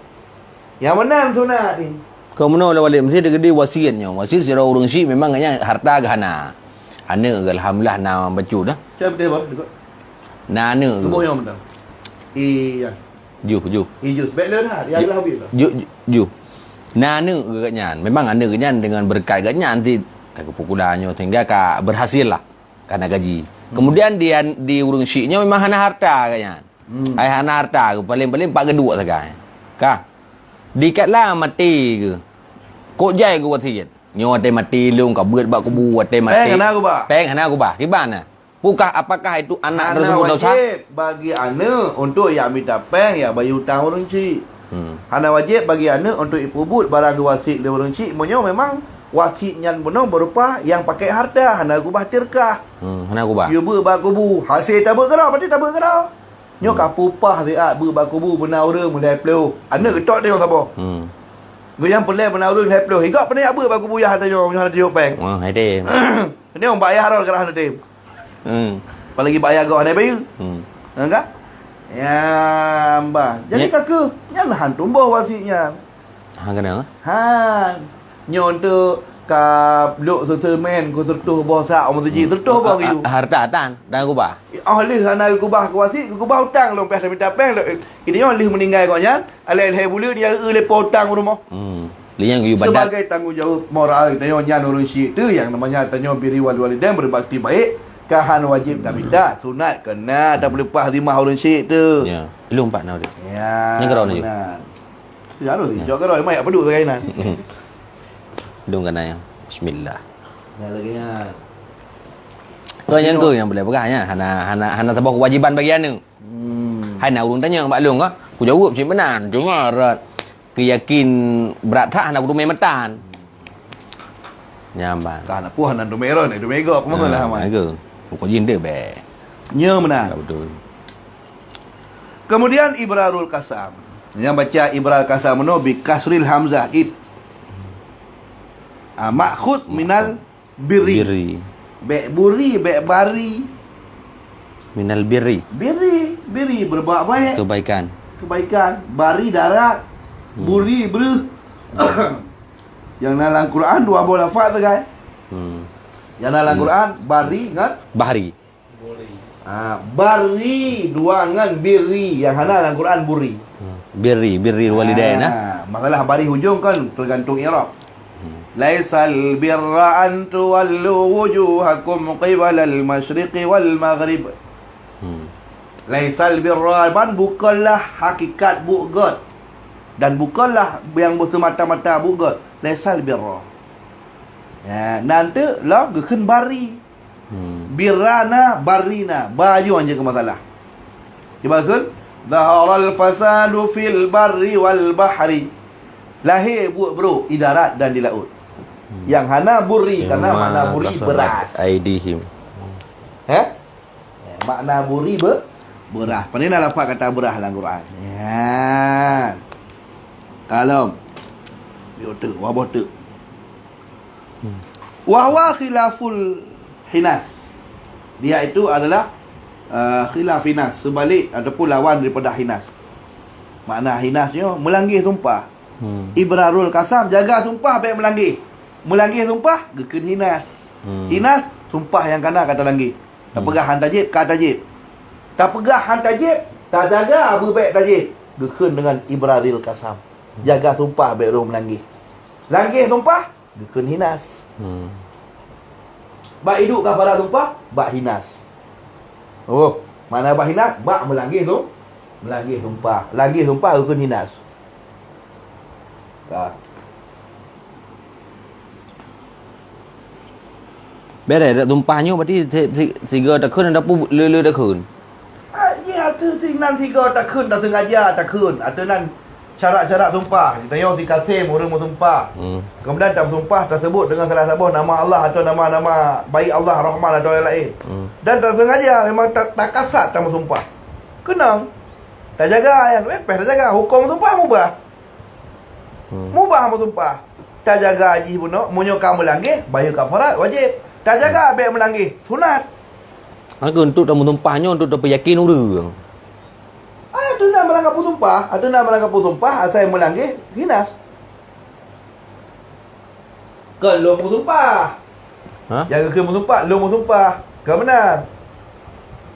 Yang mana sunat ni? Kau mana lah balik mesti ada gede wasiatnya. Wasiat secara urang syik memang hanya harta gahana. Ana alhamdulillah na bacu dah. Siapa betul apa? Dekat. Na ana. Semua yang betul. Iya. Ju. Ijus. Baik dah. Dia adalah habis dah. Ju. Na ana ke nyan. Memang ana ke nyan dengan berkat ke nyan nanti kepukulannya sehingga ka berhasil lah karena gaji. Kemudian di urang syiknya memang hana harta ke nyan. Ai hana harta ke paling-paling 4 geduk saja. Ka. Dikatlah mati ke. Kok jai ke wasiat. Nyo ada mati lung kau buat bak kubu ada mati. Peng hana aku bah. Di mana? Bukan apakah itu anak tersebut dosa? Bagi anak untuk yang minta peng ya bayu hutang orang cik. Hana wajib bagi anak untuk ipubut barang wasit le orang cik. Monyo memang wasit nyan benar berupa yang pakai harta hana aku bah tirkah. Hana aku bah. You bak kubu. Hasil tak berkerau, berarti tak berkerau. Nyo kapupah dia bak kubu benar orang mulai pelu. Anak ketok dia orang siapa? Yang pelai benar urun happy. Hingga pernah apa baku buyah ada yo hana dio peng. Wah, hai Ini orang bayar ro kerana dem. Apalagi bayar go hana bayu. Enggak? Ya, mbah. Jadi kaku, nyan han tumbuh wasitnya. Han kena? Han. Nyon tu ka luk semen ku tertuh bosak om seji tertuh ba gitu. Harta tan dan aku bah. Ahli hana ku bah ku wasit ku bah hutang long pes minta peng. Ini yo lih meninggal ko nyan. Alai bulu dia lepo hutang rumah. Liang you badat. Sebagai tanggungjawab moral kita nyan urus syik tu yang namanya tanyo biri walidain berbakti baik. Kahan wajib tak minta sunat kena tak boleh lepas rimah urus syik tu. Ya. Belum pak now dia. Ya. Ni kerana je. Ya lu jauh kerana mai apa duk sekali nan. Belum kena ya. Bismillah. Ya lagi ya. Kau yang tu yang boleh pegahnya. Hana tabah kewajiban bagi anu. Hana urung tanya Mbak Long ah. Ku jawab macam benar. Cuma keyakin berat tak hana kudu memetan. Nyambang. Tak nak puas nan domero ni, domego apa mana lah mai. Ke. Kau jin dia be. Nya mana? Betul. Kemudian ibrarul qasam. Yang baca ibral qasam no bi kasril hamzah ma'khud minal birri. Be buri, be bari. Minal birri. Biri berbuat baik. Kebaikan. Bari darat. Buri ber. Yang dalam Quran dua bola lafaz tu guys. Yang dalam Quran bari dengan bahri. Bari dua dengan biri. Yang dalam Quran buri. Birri walidain masalah bari hujung kan tergantung i'rab. Laisal birra an tuwallu wujuhakum qibala al-masyriqi wal maghrib. Laisal birra bukanlah hakikat bu'gad dan bukanlah yang bersemata-mata bu'gad. Laisal birra. Ya, nanti lah geun bari. Birrana barina, baju anje ke masalah. Dibagun Zaharal fasadu fil barri wal bahri. Lahir buat bro di darat dan di laut. Yang hana buri karena makna buri beras. Aidihim. Makna buri beras. Pernah lafaz kata beras dalam Quran. Ya. Kalau biota wabota. Wahwa khilaful hinas. Dia itu adalah khilaf hinas, sebalik ataupun lawan daripada hinas. Makna hinasnya melanggar sumpah. Ibrarul kasam, jaga sumpah baik melanggar. Melanggar sumpah gekeun hinas. Hinas sumpah yang kena kata langgar. Tak pegah han tajib ka tajib. Tak pegah han tajib, tak jaga abu baik tajib. Gekeun dengan ibraril kasam. Jaga sumpah baik roh melanggar. Langgar sumpah gekeun hinas. Bak hidup kah pada sumpah? Bak hinas. Oh, mana bak hinas? Bak melanggar tu. Melanggar sumpah. Langgar sumpah gekeun hinas. Beda dak tumpahnya berarti tiga tak kun ada pun lele tak kun. Ya tu tingnan tiga tak kun tak sengaja tak kun. Atau nan syarat-syarat sumpah. Kita yo si Kasim orang bersumpah. Kemudian tak bersumpah tersebut dengan salah satu nama Allah atau nama-nama baik Allah Rahman atau yang lain. Dan tak sengaja memang tak kasat tak bersumpah. Kenang. Tak jaga yang tak jaga hukum sumpah mubah. Mubah bersumpah. Tak jaga haji pun monyo kamu melanggar bayar kafarat wajib. Tak jaga baik melanggar sunat. Aku untuk tak tumpahnya untuk tak yakin orang. Ada nak melanggar sumpah, ada nak melanggar sumpah asal melanggar hinas. Kalau sumpah. Jaga ke sumpah, lu sumpah. Ke benar.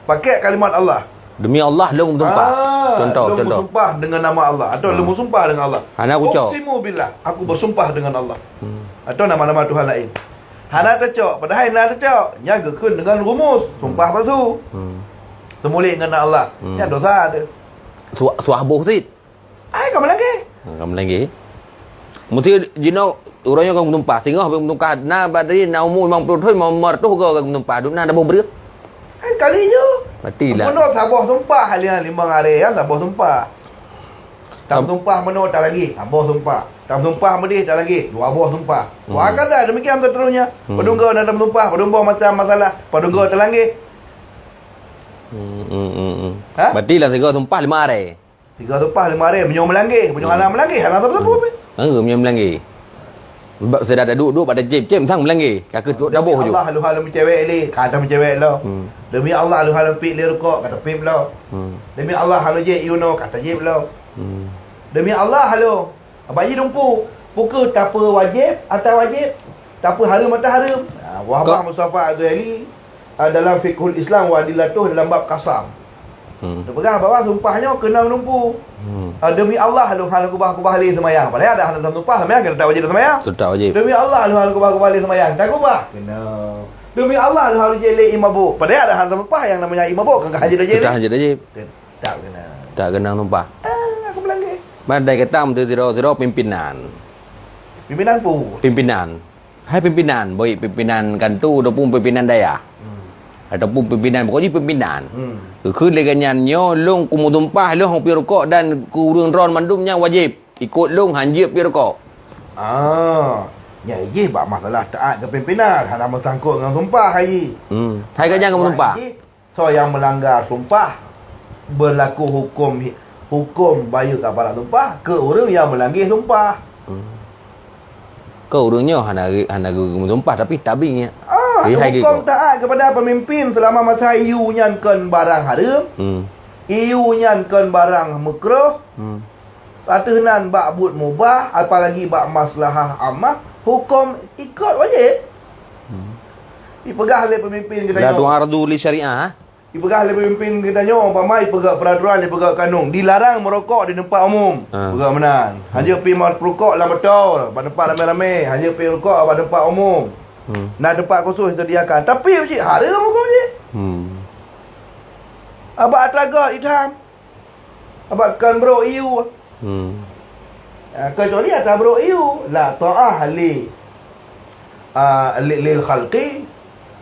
Pakai kalimat Allah. Demi Allah lu bersumpah. Contoh. Bersumpah dengan nama Allah atau lu bersumpah dengan Allah. Hana aku cok. Uqsimu billah, aku bersumpah dengan Allah. Atau nama-nama Tuhan lain. Hana tercok, padahal hana tercok. Jaga kun dengan rumus, sumpah palsu. Semulik dengan Allah. Ya dosa ada. Suahboh sit. Kamu lagi. Kamu lagi. Mesti jino orangnya kau bersumpah. Sehingga habis bersumpah na badai na umur 50 tahun mau mertuh kau bersumpah. Duk na dah berberi. Kali je. Matilah. Menurut sabah sumpah halian 5 hari ya sabah sumpah. Tak sumpah menurut tak lagi, sabah sumpah. Tak sumpah medih tak lagi, 2 buah sumpah. Wah kata demikian seterusnya. Pedungga nak sumpah, pedungga macam masalah, pedungga terlanggar. Matilah 3 sumpah 5 hari. 3 sumpah 5 hari menyo melanggar, menyo halang melanggar, halang apa? Menyo melanggar. Sebab saya dah duduk pada cem sang melanggar. Kakak duduk dabuh je. Allah halu mencewek ni, kata mencewek lo. Demi Allah halu halu pik li rukuk, kata pip lo. Demi Allah halu je yuno, kata jib lo. Demi Allah halu abaji dumpu, pukul tak apa wajib atau wajib, tak apa haram atau haram. Wahbah Mustafa Azhari dalam fiqhul Islam wa adillatuh dalam bab qasam. Dia pegang bahawa sumpahnya kena dumpu. Demi Allah halu halu kubah li semayang. Padahal ada halam sumpah semayang kena tak wajib semayang. Tak wajib. Demi Allah halu halu kubah li semayang. Tak kubah. Kena. Demi Allah halu halu je li imabu. Padahal ada halam sumpah yang namanya imabu kan haji dah je. Tak haji dah je. Tak kena. Tak kena sumpah. Aku melanggar. Badai kata zero pimpinan. Pimpinan pu. Pimpinan. Hai pimpinan, baik pimpinan kantu ataupun pimpinan daya. Ataupun pimpinan, pokoknya pimpinan.คือเลยกันยันโยลงกุมุตุมป้าเรื่องของปีรกอdan ku รื่องron mandumnya wajib ikut lung hanjibปีรกอ Ya ye bak masalah taat ke pimpinan hana bersangkut dengan sumpah haji. Hai kan jangan menumpah. So yang melanggar sumpah berlaku hukum bayar kafarat sumpah ke orang yang melanggar sumpah. Kau orangnya hana menumpah tapi tabingnya. Hukum taat kepada pemimpin selama masa iu nyankan barang haram. Iu nyankan barang makruh. Satunan bak but mubah, apalagi bak maslahah ammah, hukum ikut wajib. Dipegah oleh pemimpin kita dah tuan ardu li syariah. Dipegah oleh pemimpin kita umpamai pegak peraturan, dipegak kanun, dilarang merokok di tempat umum. Pegak menan. Hanya pi merokok lah betul, pada tempat ramai-ramai, hanya pi rokok pada tempat umum. Nak tempat khusus disediakan. Tapi macam haram hukum je. Abang atlaga idham. Abang kan bro iu. Kecuali atas bro iu la ta'ah li lil khalqi,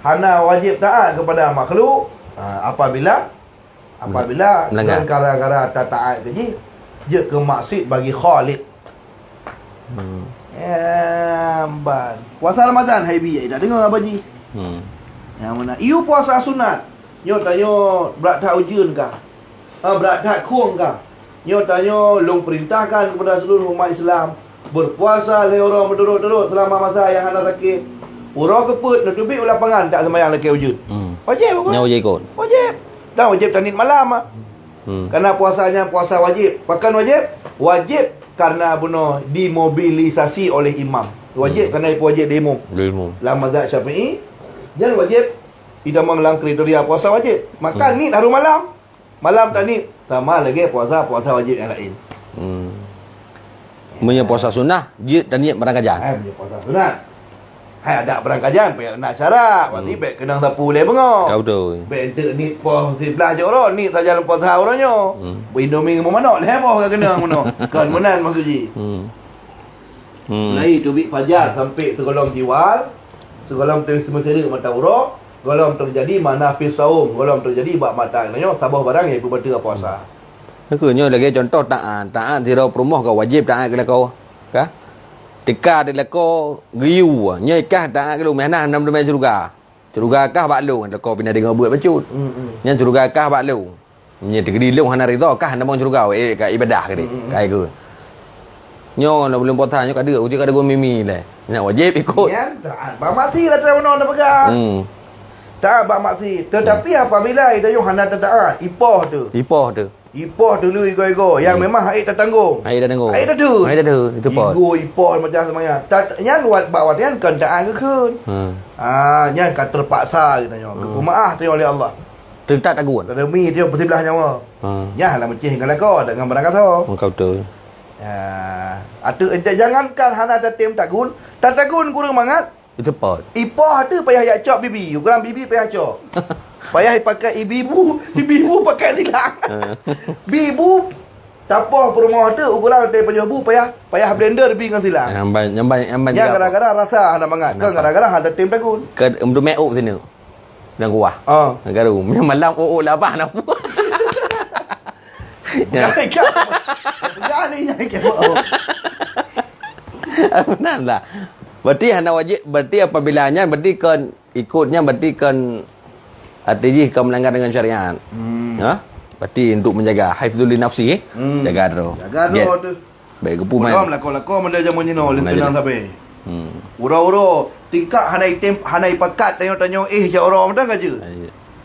hana wajib taat kepada makhluk apabila Apabila melanggar. gara-gara tak taat ke je, je ke maksud bagi Khaliq. Ban. Puasa Ramadan hai bi dah dengar apa ji? Yang mana? Iu puasa sunat. Nyo tanya berat tak ujun kah? Berat tak kuang kah? Nyo tanya long perintahkan kepada seluruh umat Islam berpuasa le orang berturut-turut selama masa yang anda sakit. Orang keput nak tubik lapangan tak sembahyang lagi ujun. Wajib bukan? Nyawa je ikut. Wajib. Dan wajib tanit malam ah. Karena puasanya puasa wajib. Bahkan wajib karena bunuh dimobilisasi oleh imam. Wajib kerana wajib demo. Dalam mazhab Syafi'i, jangan wajib tidak mengelang kriteria puasa wajib. Makan ni harum malam. Malam tak ni sama lagi puasa wajib yang lain. Punya puasa sunnah, je dan niat berangkajan. Punya puasa sunat. Hai ada berangkajan, payah nak syarat. Waktu ni baik kenang sapu boleh bengok. Kau betul. Baik entuk ni puas 11 je orang, ni saja lepas sahur orangnya. Indomie mau mana leh apa kau kenang mana. Kan menan maksud ji. Lai tubik fajar sampai segolong tiwal, segolong terus mata urok, segolong terjadi manafis saum, segolong terjadi bak mata nanya sabah barang yang berbatal puasa. Nyo lagi contoh taat zero promoh kau wajib taat ke kau. Kah? Tika de kau giu nya ikah taat ke lu mana nam main surga. Surga kah bak lu kau pindah dengan buat bacut. Nya surga kah bak lu. Nya tegedi lu hana ridha kah nam surga ka ibadah ke kai ke. Nyo nak belum puasa nyo kada uji kada gua mimi lah. Nak wajib ikut. Ya, bak mati lah tak mana nak pegang. Tak bak mati. Tetapi apabila ida yo hana taat, ipoh tu. Ipoh dulu ego-ego yang memang haid tak tanggung. Haid dah tanggung. Haid dah tu. Itu pot. Ego ipoh macam semaya. Tak nyan buat bawat nyan kan taat ke kun. Nyan kan terpaksa katanya. Kemaah tu oleh Allah. Tertak tak guan. Demi dia bersebelah nyawa. Nyah lah mencih dengan kau dengan barang kata. Kau betul. Jangankan hana tatim tagun, tagun kurang mangat. Itu pot. Ipoh tu payah yak cok bibi. Ukuran bibi payah cok. Payah pakai ibu pakai tilang. Bibu tapah perumah tu ukuran teh penyebu payah blender bi dengan silang. Nyamban. Ya gara-gara rasa hana mangat. Kan gara-gara hana tim tagun. Ke untuk make sini. Dan kuah. Garu. Malam lah apa nak. Jangan ni benar lah. Berarti hana wajib, berarti apabila kan ikutnya berarti kan artinya kau melanggar dengan syariat. Berarti untuk menjaga haifzul nafsi jaga tu. Tu. Baik kepu main. Malam lako menda jamu nyino lentenang sampai. Uro tingkak hanai pakat tanya je orang mendang aja.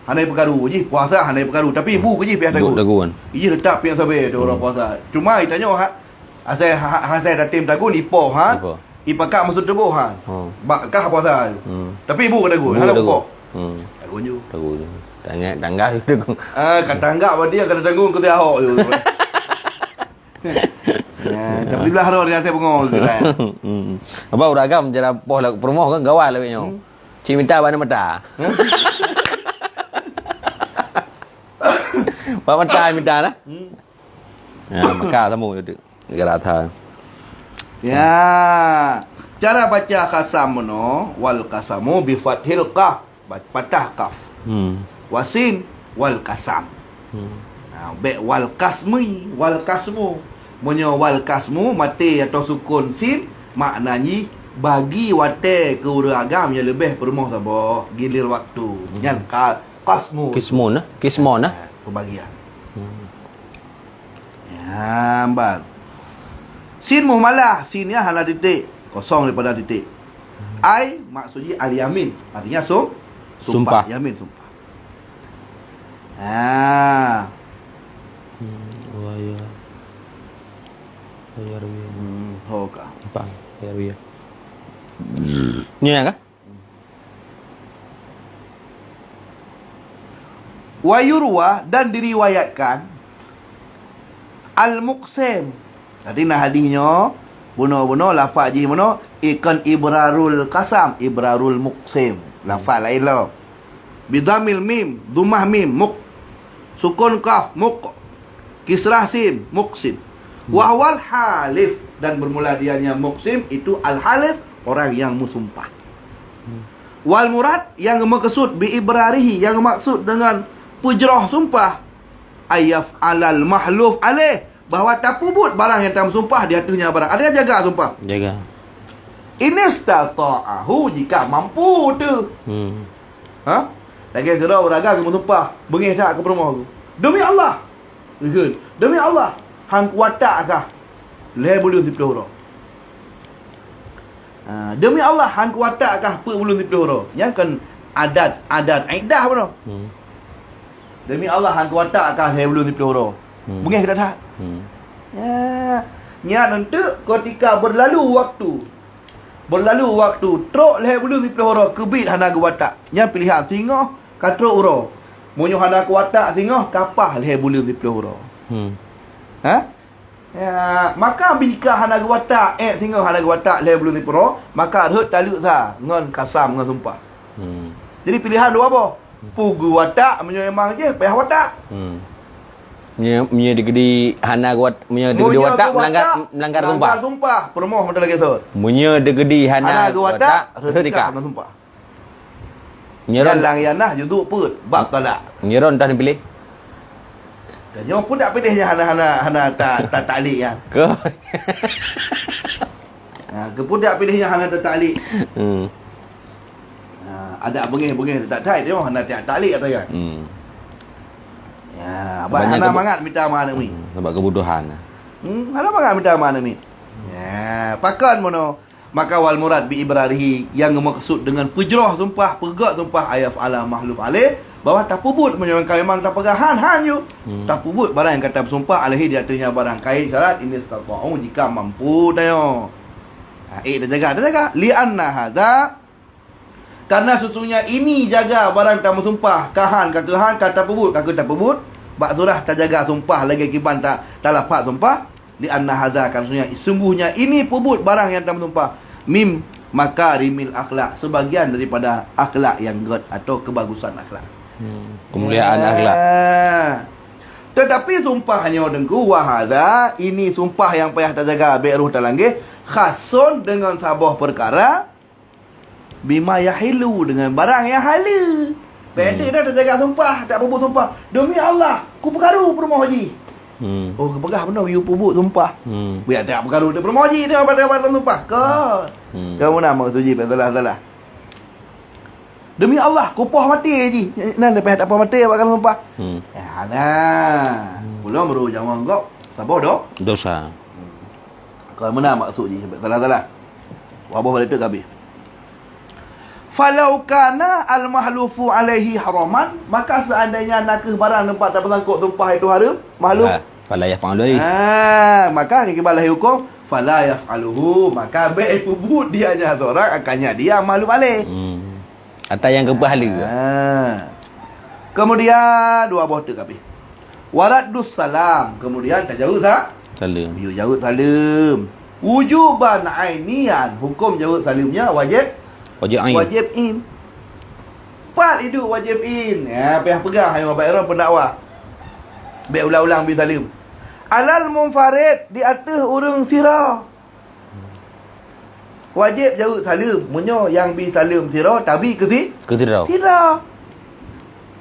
Hanai perkaru je puasa hanai perkaru tapi ibu je pihak tagun. Ia letak pihak sampai orang puasa. Cuma tanya asal datim tagun ipoh ipakat masuk tubuh bakkah puasa. Tapi ibu kena tagun. Hana pokok. Tagun je. Tanggap tu. Kan tanggap berarti kena tanggung ke tiahok tu. Tapi belah ro dia saya bengong ke kan. Apa uragam jara poh lah promoh kan gawal lah nyo. Cik minta bana mata. Pak mata minta lah. Maka tamu tu negara tha. Ya. Cara baca qasam no wal qasamu bi fathil qaf. Patah kaf. Wasin wal qasam. Be wal kasmi wal kasmu. Munyo wal kasmu mati atau sukun sin maknanya bagi wate ke uragam yang lebih permoh sabo gilir waktu. Nyan kasmu. Kismon nah. Pembagian. Ya, amban. Sin muhmalah, sinnya hana titik, kosong daripada titik. Ai maksudnya al-yamin, artinya sumpah. Yamin sumpah. Waya. Hoka. Apa? Ya. Ni kah? Wayurwa dan diriwayatkan al-muqsim. Tadi nah hadisnya buno lafaz je buno ikan ibrarul qasam ibrarul muqsim. Lafaz lain lah. Bidhamil mim, dhammah mim, muq. Sukun qaf, muq. Kisrah sin, muqsin. Wahwal halif dan bermula dianya muqsim itu al-halif orang yang bersumpah. Wal murad yang maksud bi ibrarihi yang maksud dengan pujrah sumpah ayaf alal mahluf alaih, bahawa tak pubut barang yang tam sumpah di atasnya barang. Ada yang jaga sumpah? Jaga. Inistata'ahu, jika mampu tu. Ha? Lagi kira beraga ke sumpah, bengih tak ke rumah aku. Demi Allah. Demi Allah, hang kuatak kah? Leh boleh di peluru. Demi Allah, hang kuatak kah apa belum di peluru? Yang kan adat aidah apa tu? Demi Allah, hang kuatak kah leh belum di peluru? Bengih ke tak? Ya. Nya nanti ketika berlalu waktu truk leh belum di peluru kebit hana kuatak. Nya pilihan singoh katruk uro. Munyo hana kuatak singoh kapah leh belum di peluru. Ha? Ya, maka bila hana watak singa hana watak le belum dipro, maka hut taluk sa ngon kasam ngon sumpah. Jadi pilihan dua apa? Pugu watak menyemang je payah watak. Punya digedi hana digedi watak melanggar sumpah. Melanggar sumpah, permoh macam lagi tu. Punya digedi hana watak redika sumpah. Nyeron lang yanah juduk put bab talak. Nyeron dah pilih. Dan nyo pun tak pilihnya hana tak taklik ya. Ke? Ke pun tak pilihnya hana tak taklik. Ada bengih tak tai tengok hana tak taklik kata kan. Ya, abang hana mangat minta mana mi. Sebab kebutuhan. Hana mangat minta mana mi. Ya, pakan mono. Maka wal murad bi ibrarihi, yang maksud dengan pujrah sumpah, pegat sumpah ayaf ala mahluf alaih, bahawa tak pubut menyangka memang tak pegahan you. Tak pubut barang yang kata bersumpah alaihi di atasnya barang kait syarat ini istata'u, jika mampu tayo. Dah jaga li anna hadza, karena sesungguhnya ini jaga barang tak bersumpah kahan kata pubut tak pubut bak surah tak jaga sumpah lagi kiban tak lapat sumpah li anna hadza, kan sungguhnya ini pubut barang yang tak bersumpah mim makarimil akhlak, sebagian daripada akhlak yang good atau kebagusan akhlak. Kemuliaan akhlak. Tetapi sumpahnya dengku wahada, ini sumpah yang payah tak jaga beruh talanggih khasun dengan sabah perkara bima yahilu, dengan barang yang halal. Pendek dah tak jaga sumpah, tak pubut sumpah. Demi Allah, ku perkaru permoh haji. Oh, kepegah benar you pubut sumpah. Biar tak perkaru dia permoh haji dia pada sumpah. Kamu nama suji salah. Demi Allah, kupah mati je. Nan lepas tak apa mati bakal sumpah. Ya nah. Belum baru jangan kau. Sabar dah. Dosa. Kalau mana maksud je salah. Wabah balik tu habis. Falau kana al-mahlufu alaihi haraman, maka seandainya nakah barang tempat tak bersangkut sumpah itu haram, mahluf. Fala yaf'alu. Maka kibal hukum fala yaf'aluhu, maka baik pubut dia hanya seorang akannya dia mahluf alaih. Atau yang kepahala. Kemudian dua buah tu habis. Waraddus salam, kemudian tajawuz salam. You jawab salam. Wujuban ainian, hukum jawab salamnya wajib in. Part itu wajib in. Ya, payah pegang hai baik orang pendakwah. Baik ulang-ulang bi salam. Alal munfarid, di atas orang sirah. Wajib jawab salam. Munyo yang bi salam sirah tabi ke tirau.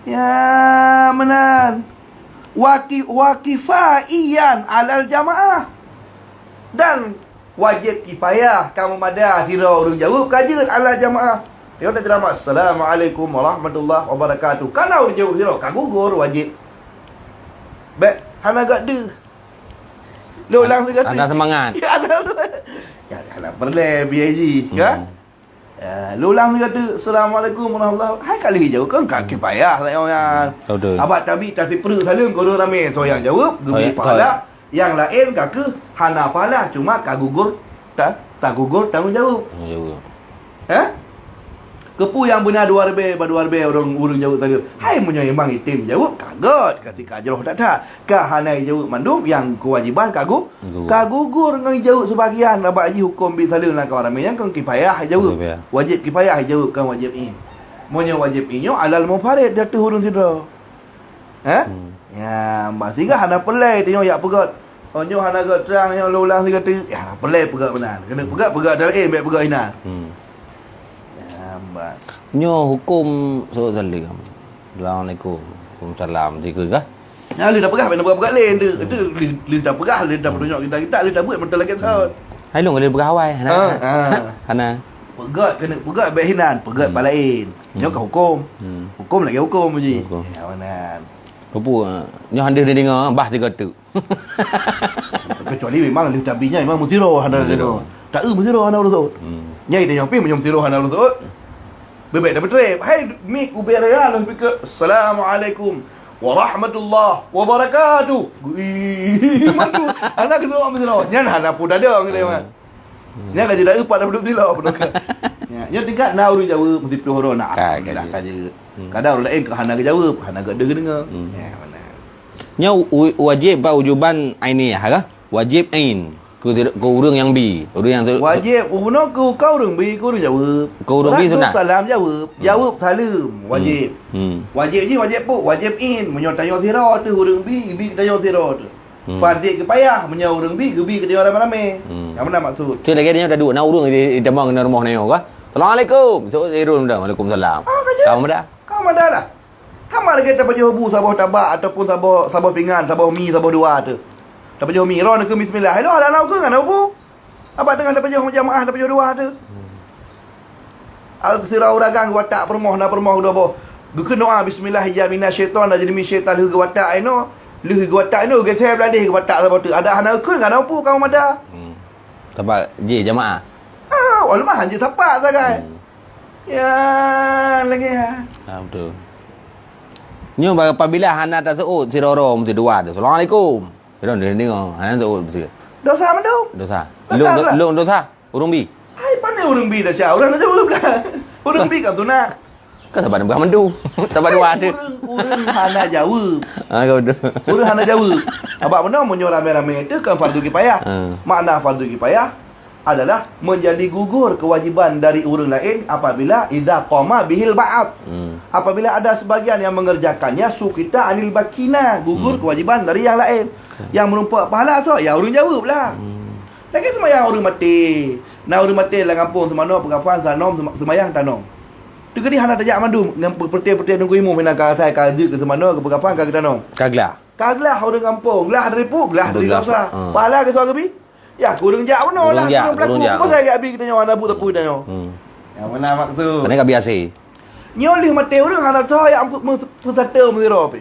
Ya, menan. Wakifaiyan alal jamaah. Dan wajib kifayah kamu madah sirah orang jawab kajian ala jamaah. Dia dah ceramah Assalamualaikum warahmatullahi wabarakatuh. Kana orang jawab sirah kan gugur wajib. Baik, hana gak de. Lo ulang sekali. Anda semangat. Ya ada. Ya dah perle biaji, kan? Lo ulang kata Assalamualaikum warahmatullahi. Hai kali jawab kan kaki payah saya yang. Betul. Abang tabi kasih perlu salam kau ramai so yang jawab gemi pahala. Yang lain kaki hana pahala cuma kagugur tak gugur tanggung jawab. Kepu yang benar dua lebih orang jawab tadi. Hai punya memang itim jawab kagot ketika jeroh tak. Hanai jawab mandum yang kewajiban kagugur ngai jawab sebagian abak haji hukum bi salim lah kau ramai yang kan kifayah jawab. Wajib kifayah jawab kan wajib in. Monya wajib inyo alal mufarid dia tu hurun sidra. Ya, masih hana pelai tengok yak pegat. Onyo hana gat terang yang ulang si kata. Ya, pelai pegat benar. Kena pegat dalam baik pegat hinan. Nyo hukum so salam. Assalamualaikum. Waalaikumsalam. Tiga kah? Ya, dia dah perah, nak buat lain dia. Dia dah perah, dia dah tunjuk kita, dia dah buat betul lagi sahut. Hai long dia berawai hana. Hana. Pegat behinan, pegat palain. Nyo ke hukum. Hukum lagi hukum je. Ya mana. Rupu nyo hande dia dengar bah tiga tu. Kecuali memang dia tabinya memang mutiro handa dengar. Tak mutiro handa urut. Nyai dia nyampi menyom mutiro handa urut. Bebek dah betrep. Hai mik ubaya lah speaker. Assalamualaikum warahmatullahi wabarakatuh. Mandu anak tu orang mutiro. Nyan handa pun ada orang dia mah. Nya lah tidak upat dah duduk sila pun. Ya tingkat na urut Jawa mesti pihoro nak. Dah kaje. Kadang orang lain ke hana ke jawab, hana ke dengar. Ya mana. Nya wajib ba ujuban aini ha? Wajib ain. Ku urang yang bi, urang yang wajib uno ku kau urang bi, ku urang jawab. Ku urang bi sunat. Salam jawab, jawab salam, wajib. Wajib je wajib pu, wajib in, menyo tanya sira tu urang bi tanya sira tu. Fardik ke payah menyo urang bi ke dia ramai-ramai. Yang mana maksud? Tu lagi dia ada dua na urang di demang kena rumah ni ka. Assalamualaikum. So irun dah. Waalaikumsalam. Kamu dah? Kamu dah lah. Kamu lagi tak baju bu sabah tabak ataupun sabah pinggan, sabah mi, sabah dua tu. Tak baju mi ron ke bismillah. Hello ada lau ke ngana bu? Apa tengah ada baju jamaah ada baju dua tu. Al sirau dagang watak permoh na permoh dah bo. Guken doa bismillah ya minasyaitan dah jadi mi syaitan lu ke watak ino. Lu ke watak ino ke saya beladih ke watak sabah tu. Ada hana ke ngana bu kamu ada? Sebab je jamaah. Walaupun hanya tapak sagai. Ya, lagi ya. Betul. Nyo apabila hana tak seut si roro mesti dua tu. Assalamualaikum. Dia dengar. Hana seut mesti. Dosa mana tu? Dosa. Long dosa. Urung bi. Hai pandai urang bi dah sia. Urang dah jawab dah. Urang bi kan tu nak. Kan sebab nak mendu. Sebab dua tu. Urang hana jawab. Kau betul. Urang hana jawab. Abak mana menyo rame-rame tu kan fardu kifayah. Makna fardu kifayah adalah menjadi gugur kewajiban dari orang lain apabila idza qama bihil ba'd. Apabila ada sebagian yang mengerjakannya sukita anil bakina, gugur kewajiban dari yang lain. Yang merumpak pahala tu ya orang jawablah. Lagi sembahyang orang mati. Nah orang mati lah kampung semano pengapan sanom sembahyang tanong. Tu kedi hana tajak mandum dengan perti-perti nunggu imu mina ka sai ka ke semano ke pengapan ka tanong. Kaglah orang kampung, lah dari pu, lah dari dosa. Pahala ke surga bi? Ya, kurang jak mana lah. Kurang berlaku. Apa saya habis kita nyawa nabu tepu kita nyawa. Yang mana maksud? Ini tak biasa. Nyolih mati orang hana tahu yang pusata mesti ropi.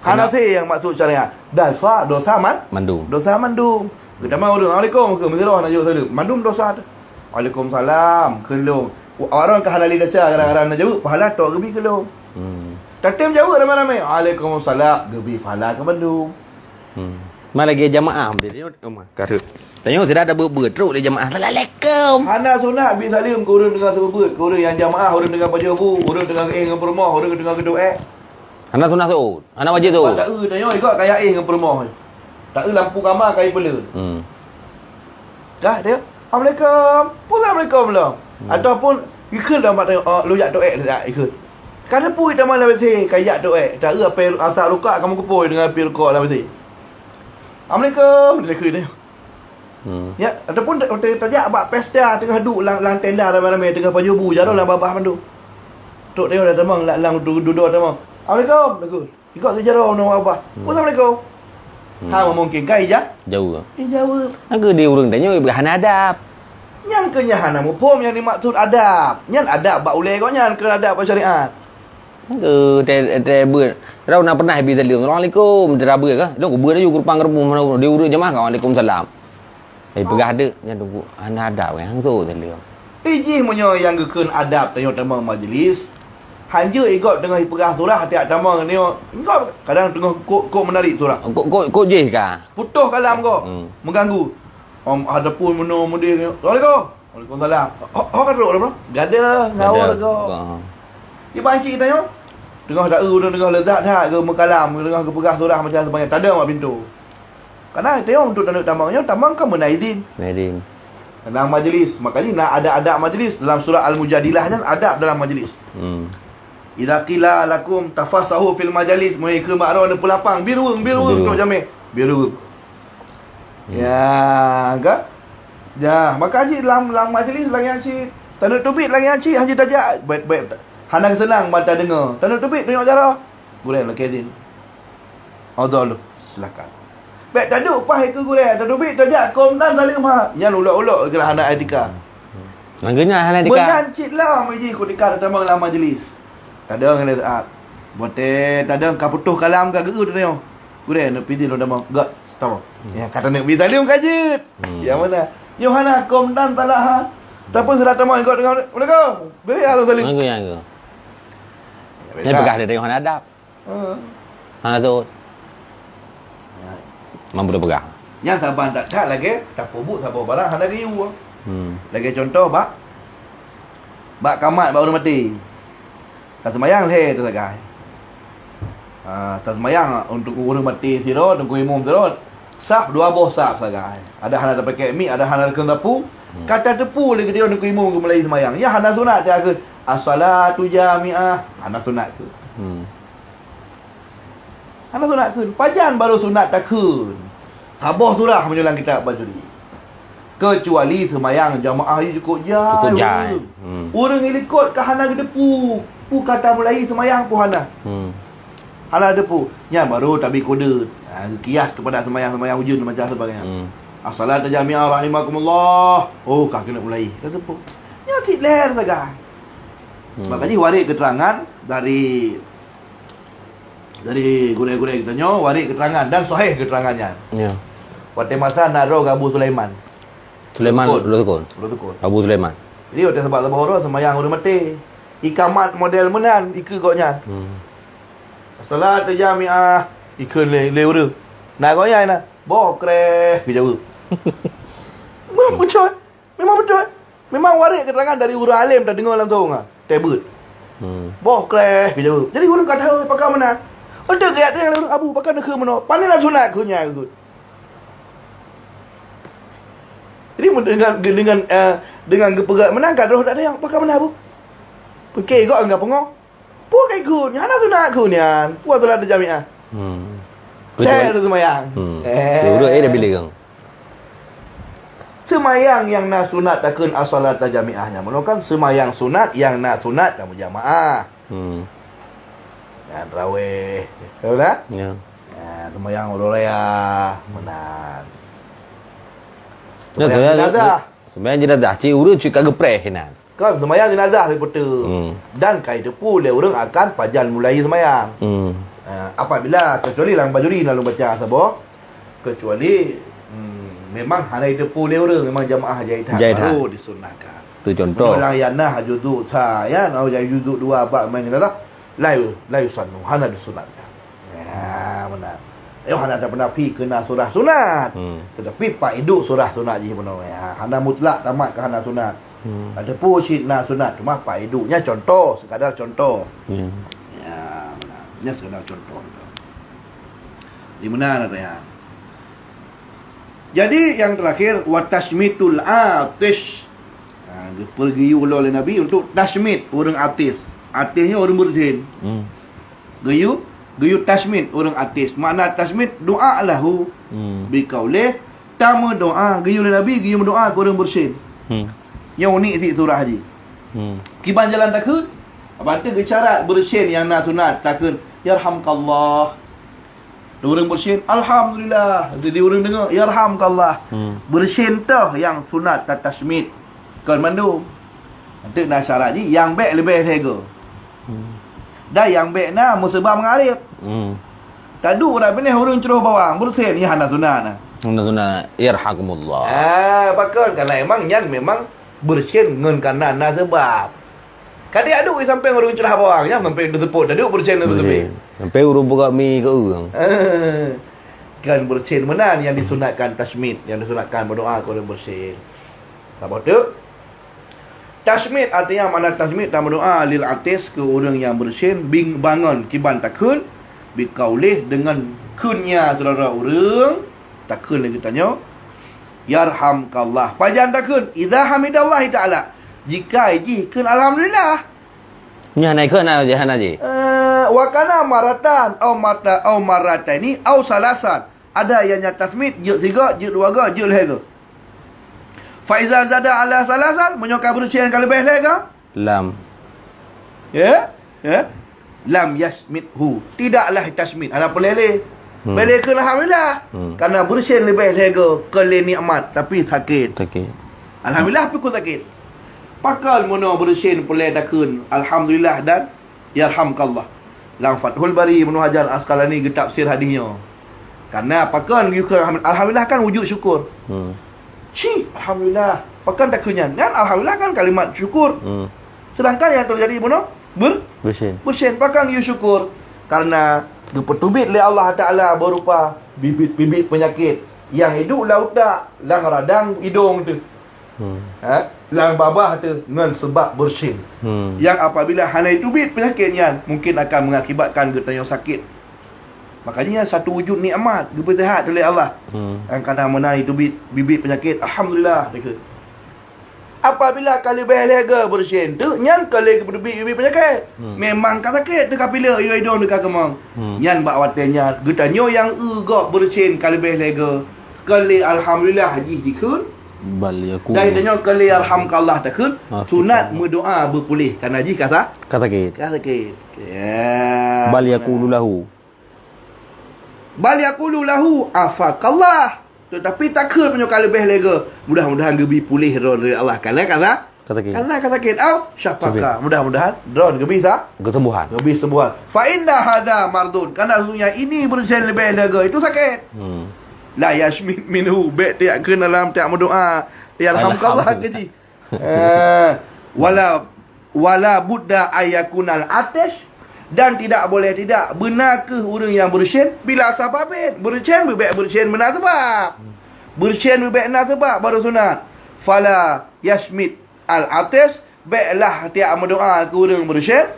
Hana saya yang maksud syariat. Dosa mandum. Dosa mandum. Kita mau orang Assalamualaikum ke mesti roh nak jawab salam. Mandum dosa tu. Waalaikumsalam. Kelong. Orang ke halali dah kadang-kadang nak jawab pahala tok gebi kelong. Tatim jawab ramai-ramai. Waalaikumsalam. Gebi pahala ke mandum. Malah lagi jamaah mesti dia rumah. Karut. Tanya tidak ada ber teruk dia jamaah. Assalamualaikum. Hana sunat bi salim ke orang dengan sebut, ke orang yang jamaah, orang dengan baju abu, orang dengan dengan permoh, orang dengan geduk Hana sunat tu. Hana wajib tu. Tak tanya ikut kaya dengan permoh. Tak lampu kamar kai pela. Dah dia. Assalamualaikum. Assalamualaikum lah. Ataupun ikut dah mak tanya, lu yak doa tak ikut. Kan pui dah malam besi kayak doa. Tak apa asal luka kamu kepoi dengan pil kok lah besi. Assalamualaikum. Dia ikut dia. Ya, ataupun tajak abak pesta tengah duduk lang tenda ramai-ramai tengah baju bu jaro lang babah mandu. Tok dia dah temang lang duduk temang. Assalamualaikum. Bagus. Ikut tu jaro nama babah. Assalamualaikum. Mungkin kai je. Jauh. Jauh. Angka dia urang tanya berhana adab. Yang kenyahana mupom yang dimaksud adab. Yang adab bak ulai kau nyan ke adab syariat. Te ber. Rau nak pernah habis salam. Assalamualaikum. Terabe ke? Dong ber dia kurang gerbu mana dia urang jemaah kau. Waalaikumsalam. Pegah ada yang tunggu ana adab yang tu salam. Iji munyo yang gekun adab tanya tamang majlis. Hanja ikut dengan pegah surah hati tamang ni. Engkau kadang tengah kok menarik surah. Kok je ka? Putus kalam kau. Mengganggu. Ada pun meno mudi. Assalamualaikum. Waalaikumsalam. Hok keruk dah bro. Gada ngawur kau. Di banci kita yo. Tengah dak tengah lezat dah ke mekalam tengah ke pegah surah macam sebanyak tak ada mak pintu. Karena tengok untuk tanda tambangnya tambang kan menaidin. Menaidin. Dalam majlis, makanya nak ada adab majlis dalam surah Al-Mujadilah adab dalam majlis. Idza qila lakum tafassahu fil majalis, mereka makro ada pelapang biru untuk jamik. Biru. Ya, enggak? Ya, maka haji dalam majlis lagi haji. Tanda tubik lagi haji tajak. Baik. Hanang senang mata dengar. Tanda tubik tengok cara. Boleh lah kedin. Adal. Silakan. Baik taduk pas ke gureh, taduk bit tajak kom dan saling ha. Yang ulok-ulok gelah anak etika. Langganya hal dika. Mengancit lah majlis kudika datang dalam majlis. Kadang ada saat. Bote kadang ka putuh kalam ka geru tu tengok. Gureh nak pergi lo dah mau. Gak. Tahu. Ya kata nak pergi salim kajit. Yang mana? Yohana kom dan talaha. Tapi sudah tamu ikut dengan mereka. Beri halu salim. Yang. Ni pegah dia tengok hadap. Hana tu. Mampu dah pegang. Yang saban tak lagi, tak pobuk sabar barang hana riu. Lagi contoh bak kamat baru mati. Tak semayang le tu sagai. Tak semayang untuk orang mati sirot, untuk imam sirot. Sah dua boh sah sagai. Ada hana ada pakai mi, ada hana kena tepu. Kata tepu lagi dia untuk imam ke mulai semayang. Ya hana sunat dia ke as-salatu jami'ah. Hana sunat ke. Hana sunat ke. Pajan baru sunat tak ke. Habah surah menjulang kitab bajuri. Kecuali semayang jamaah cukup jauh. Cukup jauh. Orang ikut ke hana depu. Pu kata mulai semayang pu hana. Hana depu. Yang baru tabi kode. Kias kepada semayang-semayang hujun macam sebagainya. As-salatu jami'ah rahimakumullah. Oh, kah kena mulai. Kata depu. Ya tik leher saja. Makanya warik keterangan dari gureh-gureh kita nyo warik keterangan dan sahih keterangannya. Ya. Waktu masa naro Abu Sulaiman. Sulaiman dulu tukun. Abu Sulaiman. Jadi waktu sebab orang semayang orang mati. Ikamat model menan ika koknya. Salat jami'ah ikun le uru. Nak koknya na. Bokre ke jauh. Memang betul. Memang betul. Memang warik keterangan dari urang alim dah dengar dalam tu ngah. Tebut. Bokre ke jauh. Jadi orang kata pakai mana? Ada kayak dia yang Abu pakai nak ke mana? Pandai nak sunat ke nya ke. Jadi dengan gepegat menangkat roh tak ada yang pakai mana Abu? Pakai kau enggak pengok. Pu kai ku, nyana sunat ku nian. Pu salat jamiah. Saya ada semayang. Urut dah bila kang. Semayang yang nak sunat takun as-salat jamiahnya. Menolokan semayang sunat yang nak sunat dan berjamaah. Dan raweh. Tahu tak? Ya. Semayang urolaya menang. Semayang jenazah. Cik urut cik kagak preh hinan. Kan semayang jenazah seperti dan kai depu le orang akan pajan mulai semayang. Apabila kecuali lang bajuri lalu baca sabah. Kecuali memang hanai depu le orang memang jamaah jahitan baru disunahkan. Tu contoh. Orang yang nah juzuk sa ya, au jadi juzuk 2 bab main jenazah. Layu sanu hana disunatkan. Ya, benar. Hana tak pernah pi kena surah sunat. Tetapi pak induk surah sunat je benar. Ya, hana mutlak tamat ke hana sunat. Ada pucit nak sunat cuma pak induknya contoh, sekadar contoh. Ya, benar. Ini sekadar contoh. Di mana nak ya? Jadi yang terakhir wa tashmitul atish. Pergi oleh Nabi untuk tashmit orang atis. Atisnya orang bersin. Gayu tashmit orang atis. Makna tashmit doa lahu bi qaulih tama doa gayu oleh Nabi gayu doa ke orang bersin. Yang unik si surah haji. Kiban jalan takun. Apa tu syarat bersin yang nak sunat takun yarhamkallah. Orang bersin alhamdulillah. Jadi orang dengar yarhamkallah. Bersin tu yang sunat tashmit. Kan mandu. Nanti nak syarat ji yang baik lebih sega. Dah yang baik na musibah mengalir. Tadu dah benih urung ceroh bawang bersin ya hana sunat. Sunat yarhakumullah. Bakal karena emang yang memang bersin ngen kanan na sebab. Kadi adu sampai urung cerah bawang ya sampai tepuk tadu bersin tu tepi. Sampai urung buka mi ke urang. Kan bersin menan yang disunatkan tashmid, yang disunatkan berdoa ke orang bersin. Apa tu? Tashmid artinya mana tashmid dan berdoa lil atis ke orang yang bersin bangun kiban takun biqaulih dengan kunnya saudara orang takun lagi tanya yarhamkallah pajan takun idza hamidallah taala jika iji kun alhamdulillah nya naik ke na jahan aje wa kana maratan au maratani au salasan ada yang tasmid je 3 je 2 je leh Faiza zada ala salasan menyokap bersihan kalau lebih lagi lam ya lam yasmithu tidaklah tasmid ada pelele Balik ke alhamdulillah. Karena bersin lebih lega kele nikmat tapi sakit. Alhamdulillah aku sakit. Pakal mono bersin pulai dakun alhamdulillah dan yarhamkallah. Lang Fathul Bari Ibnu Hajar Asqalani ke tafsir hadisnya. Karena pakal alhamdulillah kan wujud syukur. Alhamdulillah. Pakan tak kenyan. Kan alhamdulillah kan kalimat syukur. Sedangkan yang terjadi mono bersin. Pakan you syukur karena dipertubit oleh Allah Taala berupa bibit-bibit penyakit yang hidup laut tak, lang radang hidung tu. Lang babah tu dengan sebab bersin. Yang apabila hanai tubit penyakitnya mungkin akan mengakibatkan getanya sakit. Makanya satu wujud nikmat dipersihat oleh Allah. Yang kadang menai tubit bibit penyakit, alhamdulillah mereka. Apabila kali belega bersin tu nyan kali bibit penyakit. Memang kan sakit dekat pila hidung dekat kemang. Nyan bak watenya getanya yang gok bersin kali belega. Kali alhamdulillah haji dikun bal yakun dan tanya kali alhamdulillah takun sunat berdoa berpulih kan haji kata sakit ya bal yaqulu lahu afakallah, tetapi takut punya kali belega mudah-mudahan gebi pulih dari Allah karena sakit au syafaka mudah-mudahan drone gebi kesembuhan fa inna hadza mardun karena sesungguhnya ini bersin lebih lega itu sakit. La yashmit minhu baik tiak ke dalam tiak berdoa yarhamkallah keji. Wala budda ayakunal atesh, dan tidak boleh tidak benar ke orang yang bersin bila sababin bersin benar sebab bersin benar sebab baru sunat. Fala yashmit al atesh, baiklah tiak berdoa ke orang bersin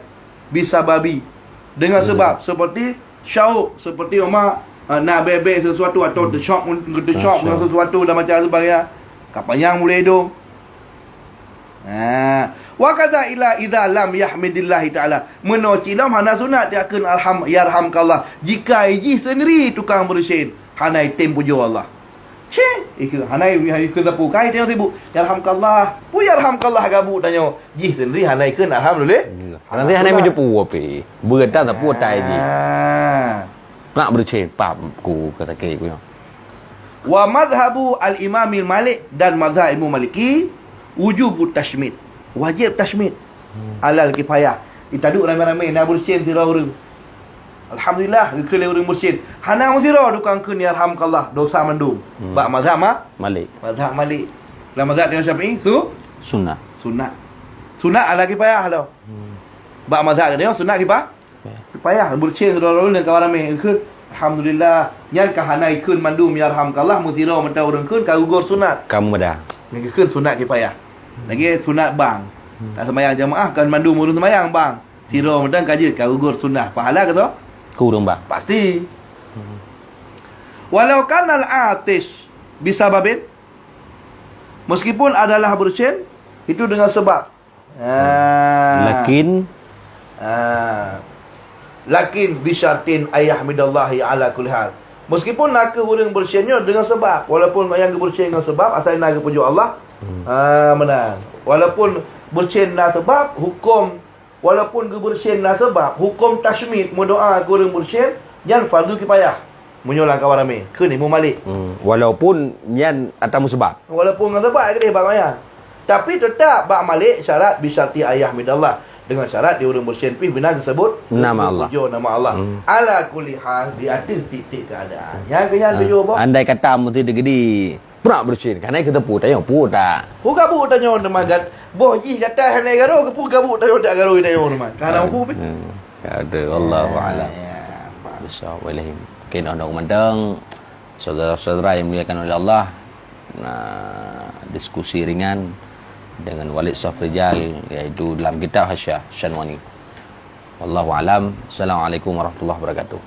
bisa babi dengan sebab seperti syauq, seperti umat nak bebek sesuatu atau shock dengan sesuatu dan macam sebagainya. Kapanyang mulai hidung. Wa kadza ila idza lam yahmidillah taala. Menocilam hana sunat dia akan yarhamkallah. Jika iji sendiri tukang bersin, hanai tem puja Allah. Iku hanai ke zapu kai tengok sibuk. Yarhamkallah. Pu yarhamkallah gabu tanya. Ji sendiri hanai ke alhamdulillah. Nanti hanai menjepu api. Berdan tak puas tai ji. Nak bersin pap ku kata ke ku. Wa madhhabu al-Imam Malik dan mazhab Imam Maliki wujub tashmid. Wajib tashmid. Alal kifayah. Itaduk ramai-ramai nak bersin sira orang. Alhamdulillah gekele orang bersin. Hana sira dukang kun yarhamkallah dosa mandum. Bak mazhab Malik. Mazhab Malik. Dalam mazhab Imam Syafi'i Sunnah ala kifayah dah. Bak mazhab dia sunnah kifayah. Supaya bersin sira orang dan kawan ramai kun alhamdulillah nyan ka hanai kun mandum yarhamkallah mutira mentau orang kun ka gugur sunat. Kamu dah. Lagi kun sunat kifayah. Lagi sunat bang. Tak sembahyang jemaah kan mandum urus sembahyang bang. Tira mentang kaji ka gugur sunnah. Pahala ke tu? Kurang bang. Pasti. Walau kanal atish bisababin, meskipun adalah bersin itu dengan sebab. Lakin bisyartin ayyahmidallahi ala kulli hal. Meskipun nak orang bersinnya dengan sebab, walaupun yang bersin dengan sebab asal nak pujuk Allah. Menang. Walaupun bersin nak sebab hukum, walaupun bersin nak sebab hukum tashmid mendoa orang bersin jangan fardu kifayah. Menyolang kawan ramai. Ke ni Malik. Walaupun yan atamu sebab. Walaupun dengan sebab ke dia bak maya. Tapi tetap bak Malik syarat bisyarti ayyahmidallah. Dengan syarat dia orang bersin pih benar disebut nama Allah. Nama Allah. Ala kulli hal di ada titik keadaan. Yang keyan tujuh apa? Andai kata mesti gede pernah bersin kan ai kita pu tanya pu tak. Pu gabu tanya nama gat. Boh ji kata hanai garo ke pu gabu tanya tak garo tanya nama. Kana pu pi. Ada Allahu a'lam. Bismillahirrahmanirrahim. Mungkin anda memandang saudara-saudara yang dimuliakan oleh Allah, diskusi ringan dengan Walid Safrijal iaitu dalam kitab Hasyiah Syanwani. Wallahu alam. Assalamualaikum warahmatullahi wabarakatuh.